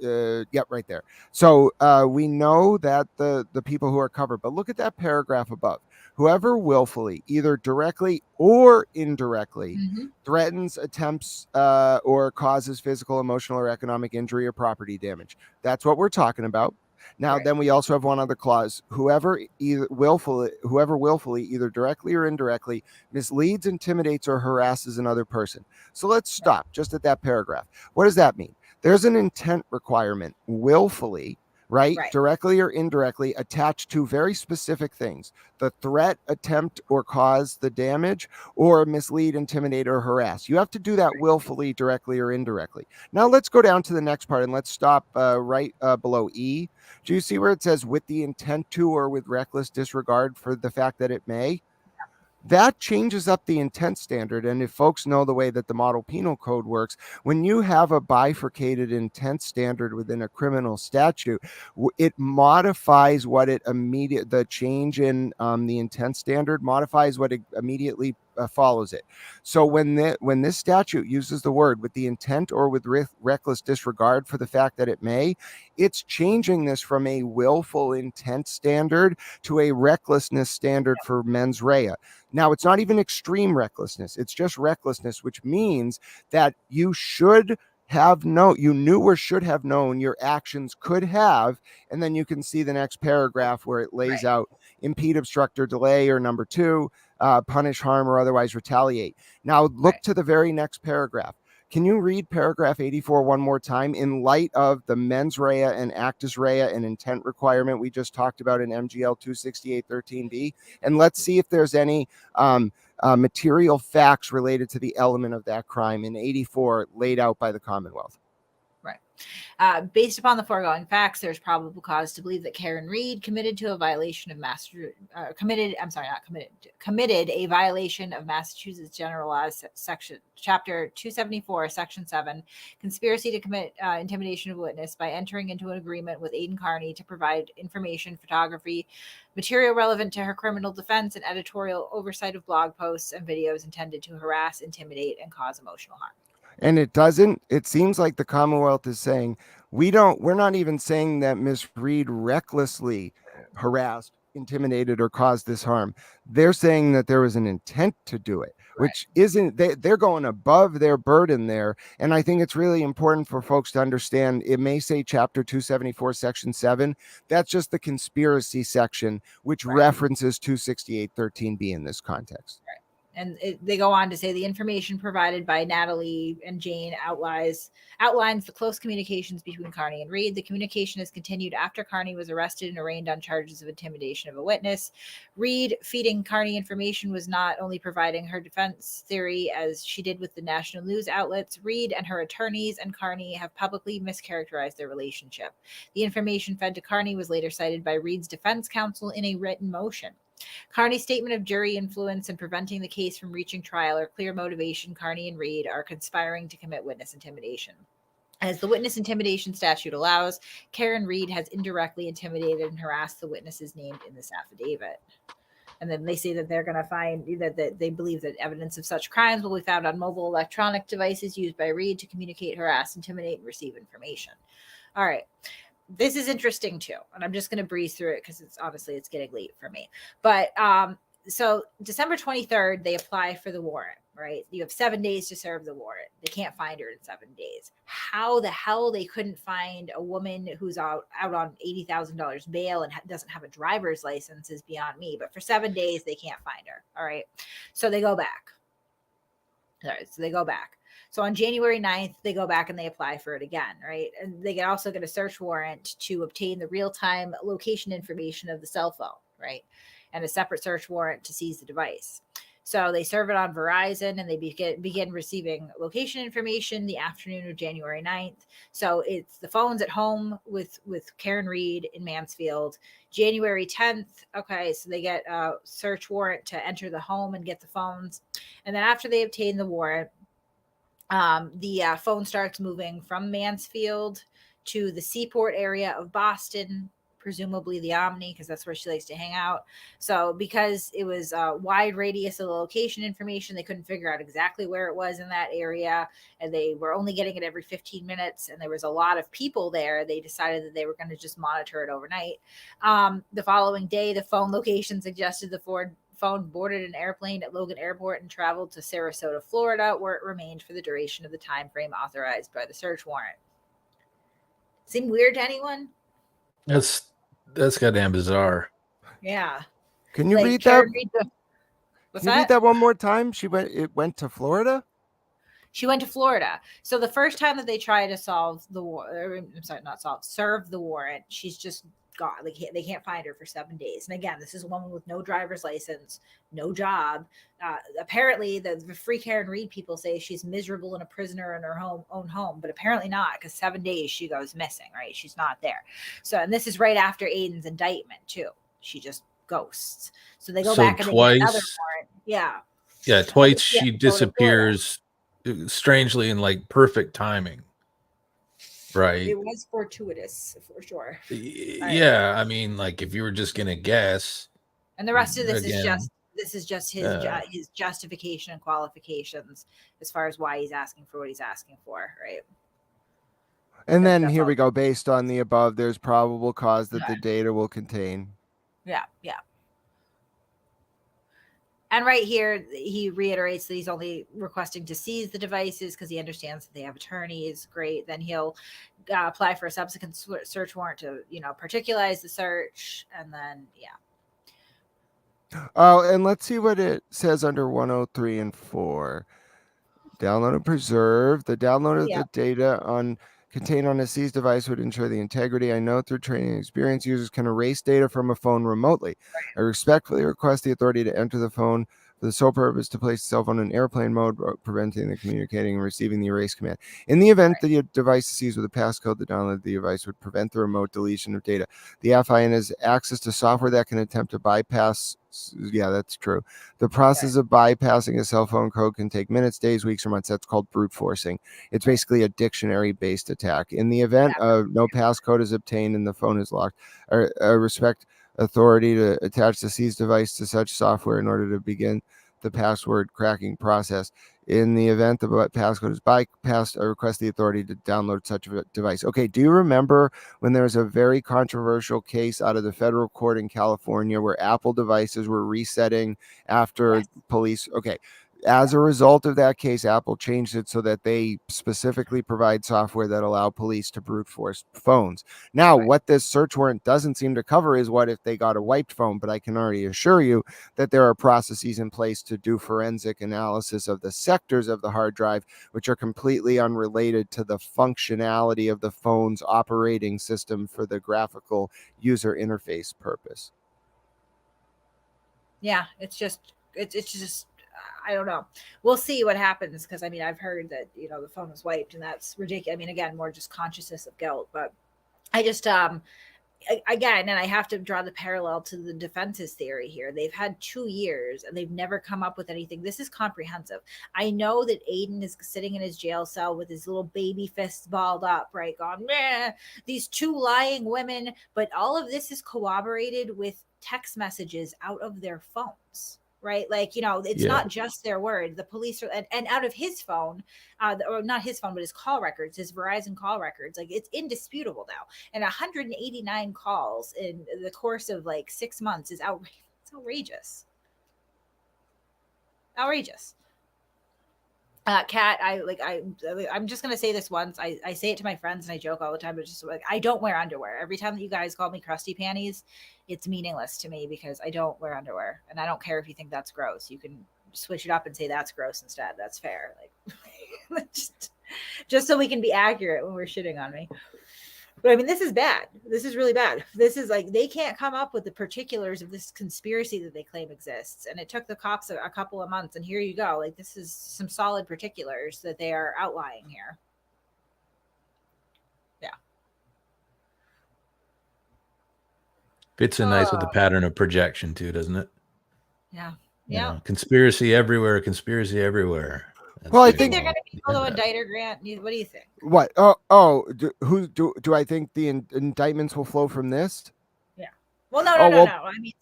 yep, right there. So we know that the people who are covered. But look at that paragraph above. Whoever willfully, either directly or indirectly, threatens, attempts, or causes physical, emotional, or economic injury or property damage. That's what we're talking about. Now, then we also have one other clause. Whoever willfully, either directly or indirectly, misleads, intimidates, or harasses another person. So let's stop just at that paragraph. What does that mean? There's an intent requirement, willfully, right? Right. Directly or indirectly attached to very specific things: the threat, attempt, or cause the damage, or mislead, intimidate, or harass. You have to do that willfully, directly or indirectly. Now let's go down to the next part and let's stop right below E. Do you see where it says with the intent to or with reckless disregard for the fact that it may? That changes up the intent standard. And if folks know the way that the model penal code works, when you have a bifurcated intent standard within a criminal statute, it modifies what it the change in the intent standard modifies what it immediately follows it. So when this statute uses the word with the intent or with reckless disregard for the fact that it may, it's changing this from a willful intent standard to a recklessness standard for mens rea. Now, it's not even extreme recklessness. It's just recklessness, which means that you knew or should have known your actions could have. And then you can see the next paragraph where it lays out impede, obstruct, or delay, or number 2, punish, harm, or otherwise retaliate. Now, look to the very next paragraph. Can you read paragraph 84 one more time in light of the mens rea and actus rea and intent requirement we just talked about in MGL 268.13b? And let's see if there's any material facts related to the element of that crime in 84 laid out by the Commonwealth. Based upon the foregoing facts, there's probable cause to believe that Karen Reed committed a violation of Massachusetts General Laws, Chapter 274, Section 7, conspiracy to commit intimidation of witness by entering into an agreement with Aidan Carney to provide information, photography, material relevant to her criminal defense, and editorial oversight of blog posts and videos intended to harass, intimidate, and cause emotional harm. And it seems like the Commonwealth is saying, we're not even saying that Miss Reed recklessly harassed, intimidated, or caused this harm. They're saying that there was an intent to do it, which isn't, they're going above their burden there. And I think it's really important for folks to understand, it may say Chapter 274, Section 7. That's just the conspiracy section, which references 268.13b in this context. And they go on to say the information provided by Natalie and Jane outlines the close communications between Carney and Reed. The communication is continued after Carney was arrested and arraigned on charges of intimidation of a witness. Reed feeding Carney information was not only providing her defense theory, as she did with the national news outlets. Reed and her attorneys and Carney have publicly mischaracterized their relationship. The information fed to Carney was later cited by Reed's defense counsel in a written motion. Carney's statement of jury influence and preventing the case from reaching trial are clear motivation. Carney and Reed are conspiring to commit witness intimidation. As the witness intimidation statute allows, Karen Reed has indirectly intimidated and harassed the witnesses named in this affidavit. And then they say that they're going to find that they believe that evidence of such crimes will be found on mobile electronic devices used by Reed to communicate, harass, intimidate, and receive information. All right. This is interesting too, and I'm just going to breeze through it because it's getting late for me. But so December 23rd, they apply for the warrant, right? You have 7 days to serve the warrant. They can't find her in 7 days. How the hell they couldn't find a woman who's out on $80,000 bail and doesn't have a driver's license is beyond me. But for 7 days, they can't find her. All right. So they go back. All right. So they go back. So on January 9th, they go back and they apply for it again, right? And they can also get a search warrant to obtain the real-time location information of the cell phone, right? And a separate search warrant to seize the device. So they serve it on Verizon and they begin receiving location information the afternoon of January 9th. So it's the phone's at home with Karen Reed in Mansfield. January 10th, okay, so they get a search warrant to enter the home and get the phones. And then after they obtain the warrant, the phone starts moving from Mansfield to the Seaport area of Boston, presumably the Omni, because that's where she likes to hang out. So because it was a wide radius of the location information, they couldn't figure out exactly where it was in that area, and they were only getting it every 15 minutes, and there was a lot of people there. They decided that they were going to just monitor it overnight. The following day, the phone location suggested the phone boarded an airplane at Logan Airport and traveled to Sarasota, Florida, where it remained for the duration of the time frame authorized by the search warrant. Seem weird to anyone? That's goddamn bizarre. Yeah. Can you read that? What's Can you read that one more time? It went to Florida? She went to Florida. So the first time that they try to solve the war, I'm sorry, not solve, serve the warrant, she's just gone. They can't find her for 7 days. And again, this is a woman with no driver's license, no job. Apparently, the Free Karen Reed people say she's miserable and a prisoner in her own home, but apparently not, because 7 days she goes missing. Right? She's not there. So, and this is right after Aiden's indictment too. She just ghosts. So they go back and they get another warrant. Yeah. Yeah, twice she disappears strangely in like perfect timing. Right. It was fortuitous for sure. Yeah, I mean, like if you were just gonna guess. And the rest of this is just his justification and qualifications as far as why he's asking for what he's asking for, right? And then here we go. Based on the above, there's probable cause that the data will contain. Yeah. And right here, he reiterates that he's only requesting to seize the devices because he understands that they have attorneys. Great. Then he'll apply for a subsequent search warrant to, particularize the search. And then, Oh, and let's see what it says under 103 and 4. Download and preserve. The download of the data contained on a seized device would ensure the integrity. I know through training and experience, users can erase data from a phone remotely. I respectfully request the authority to enter the phone for the sole purpose to place the cell phone in airplane mode, preventing the communicating and receiving the erase command. In the event that your device is seized with a passcode, the download of the device would prevent the remote deletion of data. The FIN has access to software that can attempt to bypass. Yeah, that's true. The process of bypassing a cell phone code can take minutes, days, weeks, or months. That's called brute forcing. It's basically a dictionary-based attack. In the event of no passcode is obtained and the phone is locked, respect authority to attach the seized device to such software in order to begin the password cracking process. In the event the passcode is bypassed, I request the authority to download such a device. Okay, do you remember when there was a very controversial case out of the federal court in California where Apple devices were resetting after police? Okay. As a result of that case, Apple changed it so that they specifically provide software that allow police to brute force phones. Now, what this search warrant doesn't seem to cover is what if they got a wiped phone, but I can already assure you that there are processes in place to do forensic analysis of the sectors of the hard drive, which are completely unrelated to the functionality of the phone's operating system for the graphical user interface purpose. Yeah, it's just I don't know. We'll see what happens because I've heard that the phone was wiped and that's ridiculous. Again, more just consciousness of guilt. But I just again, and I have to draw the parallel to the defense's theory here. They've had 2 years and they've never come up with anything. This is comprehensive. I know that Aiden is sitting in his jail cell with his little baby fists balled up, right? Going, meh, these 2 lying women. But all of this is corroborated with text messages out of their phones. Right. It's not just their word. The police are, and out of his phone, or not his phone, but his call records, his Verizon call records, it's indisputable now. And 189 calls in the course of 6 months is outrageous. Outrageous. Kat, I'm just gonna say this once. I say it to my friends and I joke all the time, but just I don't wear underwear. Every time that you guys call me crusty panties, it's meaningless to me because I don't wear underwear, and I don't care if you think that's gross. You can switch it up and say that's gross instead. That's fair. Just so we can be accurate when we're shitting on me. But this is bad. This is really bad. This is they can't come up with the particulars of this conspiracy that they claim exists. And it took the cops a couple of months. And here you go. This is some solid particulars that they are outlining here. Yeah. Fits in nice with the pattern of projection too, doesn't it? Yeah. Yeah. Conspiracy everywhere. Conspiracy everywhere. Well, I think they're going to be able to indict her, Grant. What do you think? What? Do I think the indictments will flow from this? Yeah. Well, no.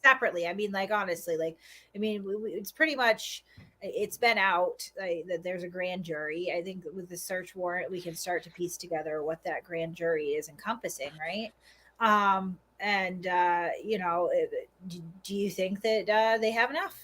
Separately. Honestly, it's pretty much, it's been out that there's a grand jury. I think with the search warrant, we can start to piece together what that grand jury is encompassing, right? Do you think that they have enough?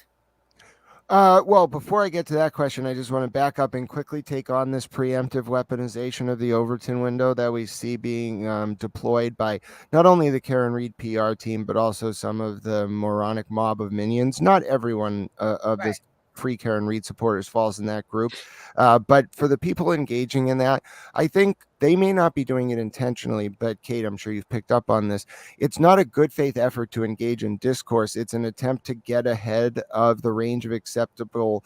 Well, before I get to that question, I just want to back up and quickly take on this preemptive weaponization of the Overton window that we see being deployed by not only the Karen Reed PR team, but also some of the moronic mob of minions. Not everyone of this Free Karen Read supporters falls in that group. But for the people engaging in that, I think they may not be doing it intentionally, but Kate, I'm sure you've picked up on this. It's not a good faith effort to engage in discourse. It's an attempt to get ahead of the range of acceptable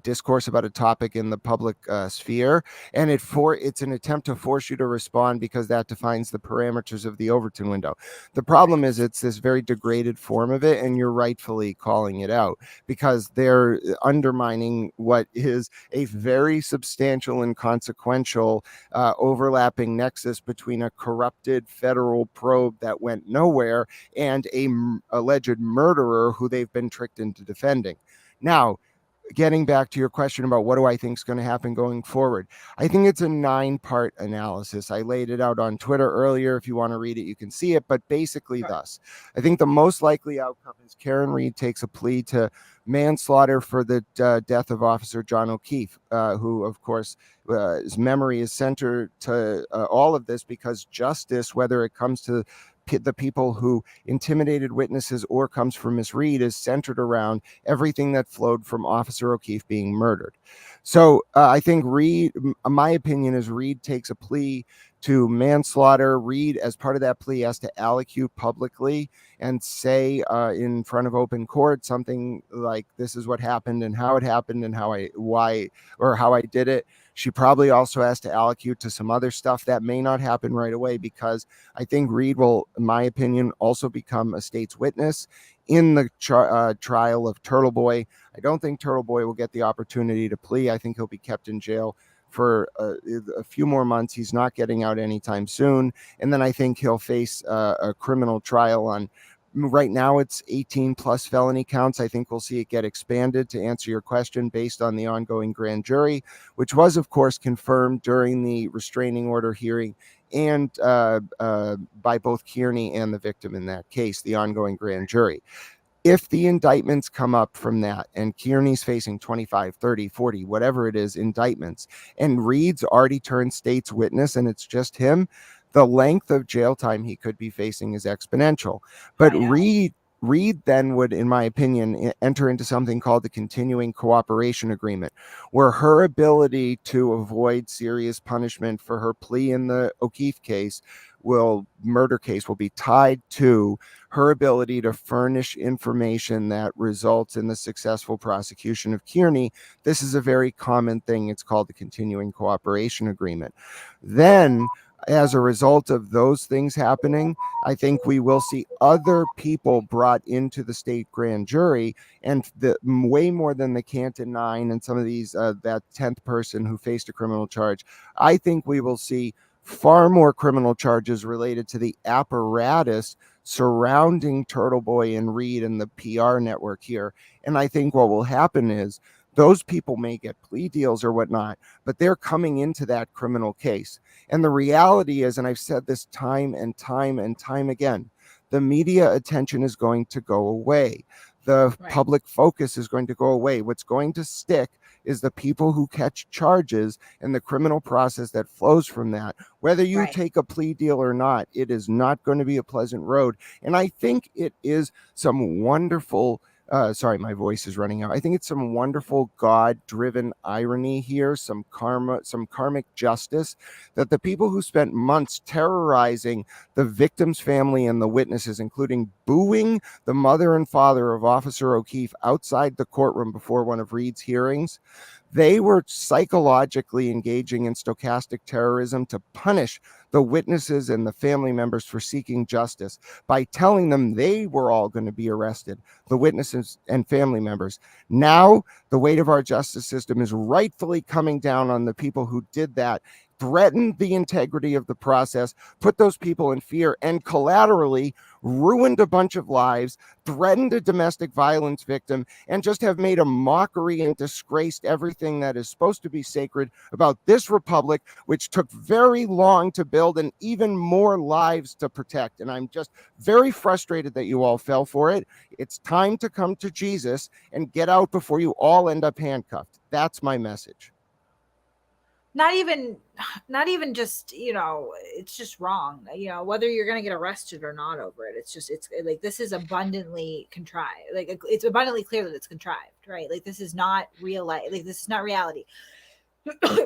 discourse about a topic in the public sphere, and it's an attempt to force you to respond because that defines the parameters of the Overton window. The problem is it's this very degraded form of it, and you're rightfully calling it out because they're undermining what is a very substantial and consequential overlapping nexus between a corrupted federal probe that went nowhere and a alleged murderer who they've been tricked into defending. Now, getting back to your question about what do I think is going to happen going forward, I think it's a 9-part analysis. I laid it out on Twitter earlier. If you want to read it, you can see it. But basically, thus, I think the most likely outcome is Karen Read takes a plea to manslaughter for the death of Officer John O'Keefe, who, of course, his memory is centered to all of this because justice, whether it comes to the people who intimidated witnesses or comes from Miss Read, is centered around everything that flowed from Officer O'Keefe being murdered. So I think Read, my opinion is Read takes a plea to manslaughter. Read, as part of that plea, has to allocute publicly and say in front of open court something like, this is what happened and how it happened and how I did it. She probably also has to allocate to some other stuff that may not happen right away because I think Read will, in my opinion, also become a state's witness in the trial of Turtle Boy. I don't think Turtle Boy will get the opportunity to plea. I think he'll be kept in jail for a few more months. He's not getting out anytime soon. And then I think he'll face a criminal trial on, right now it's 18 plus felony counts. I think we'll see it get expanded, to answer your question, based on the ongoing grand jury, which was, of course, confirmed during the restraining order hearing and by both Kearney and the victim in that case, the ongoing grand jury. If the indictments come up from that and Kearney's facing 25, 30, 40, whatever it is, indictments, and Reed's already turned state's witness and it's just him, the length of jail time he could be facing is exponential. But Reed then would, in my opinion, enter into something called the continuing cooperation agreement, where her ability to avoid serious punishment for her plea in the O'Keefe murder case will be tied to her ability to furnish information that results in the successful prosecution of Kearney. This is a very common thing. It's called the continuing cooperation agreement. Then, as a result of those things happening, I think we will see other people brought into the state grand jury, and way more than the Canton 9 and some of these, that 10th person who faced a criminal charge. I think we will see far more criminal charges related to the apparatus surrounding Turtle Boy and Reed and the PR network here. And I think what will happen is those people may get plea deals or whatnot, but they're coming into that criminal case. And the reality is, and I've said this time and time and time again, the media attention is going to go away. The public focus is going to go away. What's going to stick is the people who catch charges and the criminal process that flows from that. Whether you take a plea deal or not, it is not going to be a pleasant road. And I think it is some wonderful, sorry, my voice is running out. I think it's some wonderful God-driven irony here, some karma, some karmic justice, that the people who spent months terrorizing the victim's family and the witnesses, including booing the mother and father of Officer O'Keefe outside the courtroom before one of Reed's hearings, they were psychologically engaging in stochastic terrorism to punish the witnesses and the family members for seeking justice by telling them they were all going to be arrested, the witnesses and family members. Now, the weight of our justice system is rightfully coming down on the people who did that, threatened the integrity of the process, put those people in fear, and collaterally ruined a bunch of lives, threatened a domestic violence victim, and just have made a mockery and disgraced everything that is supposed to be sacred about this republic, which took very long to build and even more lives to protect. And I'm just very frustrated that you all fell for it. It's time to come to Jesus and get out before you all end up handcuffed. That's my message. Not even just, it's just wrong, whether you're going to get arrested or not over it. It's like, this is abundantly contrived. Like, it's abundantly clear that it's contrived. right? Like, this is not real life. Like, this is not reality.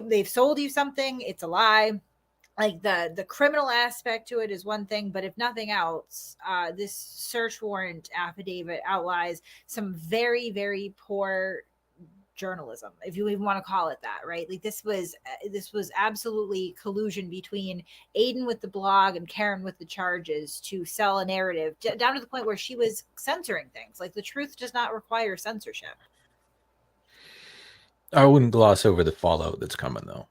They've sold you something. It's a lie. Like, the criminal aspect to it is one thing, but if nothing else, this search warrant affidavit outlines some very, very poor journalism, if you even want to call it that, right? Like, this was absolutely collusion between Aiden with the blog and Karen with the charges to sell a narrative, down to the point where she was censoring things. Like, the truth does not require censorship. I wouldn't gloss over the fallout that's coming, though,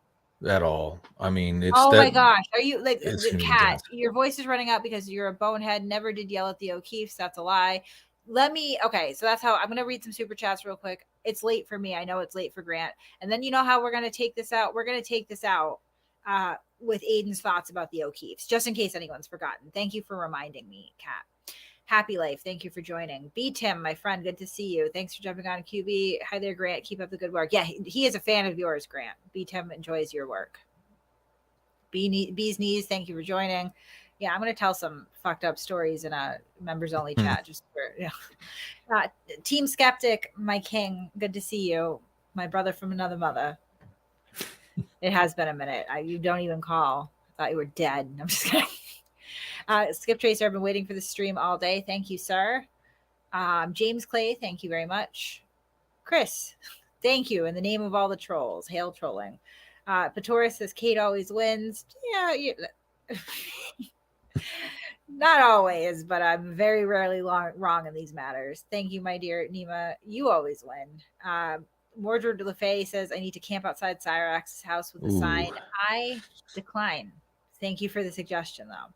at all. I mean, it's my gosh, are you like it's gonna be Kat? intense. Your voice is running out because you're a bonehead. Never did yell at the O'Keefes. That's a lie. Okay, so that's how I'm going to read some super chats real quick. It's late for me. I know it's late for Grant. And then you know how we're going to take this out? We're going to take this out with Aiden's thoughts about the O'Keefes, just in case anyone's forgotten. Thank you for reminding me, Kat. Happy Life, thank you for joining. B. Tim, my friend, good to see you. Thanks for jumping on, QB. Hi there, Grant. Keep up the good work. Yeah, he is a fan of yours, Grant. B. Tim enjoys your work. B's Knees, thank you for joining. Yeah, I'm going to tell some fucked up stories in a members only chat. Just for, Team Skeptic, my king, good to see you. My brother from another mother. It has been a minute. You don't even call. I thought you were dead. I'm just kidding. Skip Tracer, I've been waiting for the stream all day. Thank you, sir. James Clay, thank you very much. Chris, thank you. In the name of all the trolls, hail trolling. Patoris says Kate always wins. Yeah, not always, but I'm very rarely wrong in these matters. Thank you, my dear Nima. You always win. Mordred LeFay says, I need to camp outside Cyrax's house with a sign. I decline. Thank you for the suggestion, though.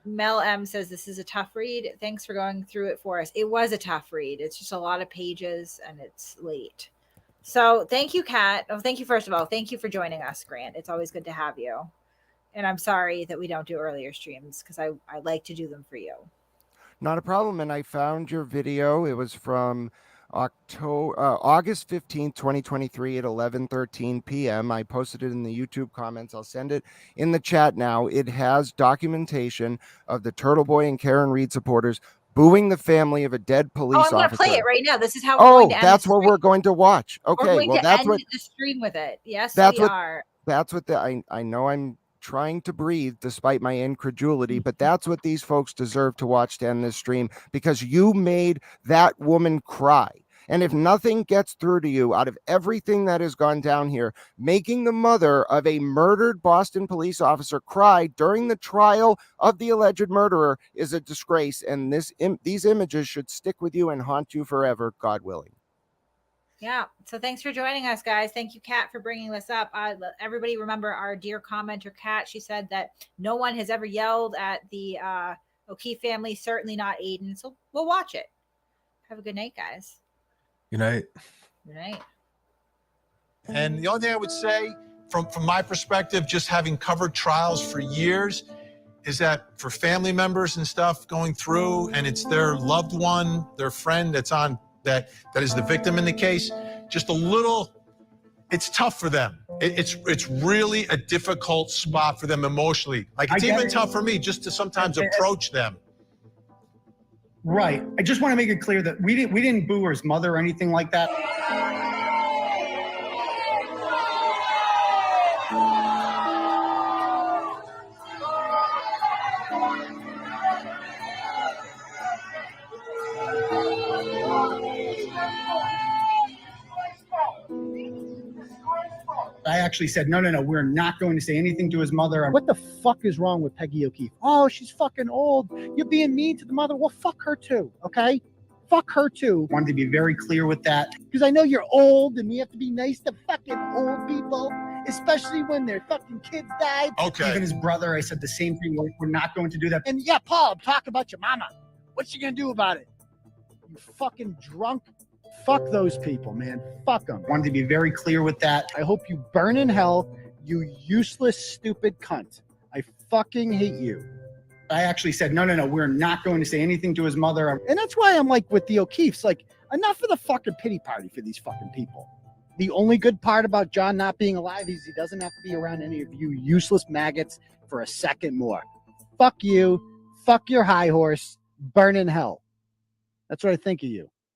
Mel M says, this is a tough read. Thanks for going through it for us. It was a tough read. It's just a lot of pages, and it's late. So thank you, Kat. Oh, thank you, first of all. Thank you for joining us, Grant. It's always good to have you. And I'm sorry that we don't do earlier streams because I like to do them for you. Not a problem. And I found your video. It was from August 15th, 2023 at 11:13 p.m. I posted it in the YouTube comments. I'll send it in the chat now. It has documentation of the Turtle Boy and Karen Reed supporters booing the family of a dead police officer. I'm going to play it right now. This is how we're going to end that's what we're going to watch. Okay, we're going to end the stream with it. Yes, we are. That's what I know. I'm trying to breathe despite my incredulity, but that's what these folks deserve to watch to end this stream, because you made that woman cry. And if nothing gets through to you out of everything that has gone down here, making the mother of a murdered Boston police officer cry during the trial of the alleged murderer is a disgrace. And these images should stick with you and haunt you forever, God willing. Yeah. So thanks for joining us, guys. Thank you, Kat, for bringing this up. Everybody remember our dear commenter, Kat. She said that no one has ever yelled at the O'Keefe family, certainly not Aiden. So we'll watch it. Have a good night, guys. Good night. Good night. And the only thing I would say from my perspective, just having covered trials for years, is that for family members and stuff going through, and it's their loved one, their friend that's on that is the victim in the case, just a little, it's tough for them. It's really a difficult spot for them emotionally. Like, it's even tough for me just to sometimes approach them. Right. I just want to make it clear that we didn't boo his mother or anything like that. I actually said, no, we're not going to say anything to his mother. What the fuck is wrong with Peggy O'Keefe? Oh, she's fucking old. You're being mean to the mother. Well, fuck her too, okay? Fuck her too. Wanted to be very clear with that, because I know you're old and we have to be nice to fucking old people, especially when their fucking kids died. Okay. Even his brother, I said the same thing. We're not going to do that. And yeah, Paul, I'm talking about your mama. What's she gonna do about it? You fucking drunk. Fuck those people, man. Fuck them. Wanted to be very clear with that. I hope you burn in hell, you useless, stupid cunt. I fucking hate you. I actually said, no, we're not going to say anything to his mother. And that's why I'm like with the O'Keefes, like, enough of the fucking pity party for these fucking people. The only good part about John not being alive is he doesn't have to be around any of you useless maggots for a second more. Fuck you. Fuck your high horse. Burn in hell. That's what I think of you.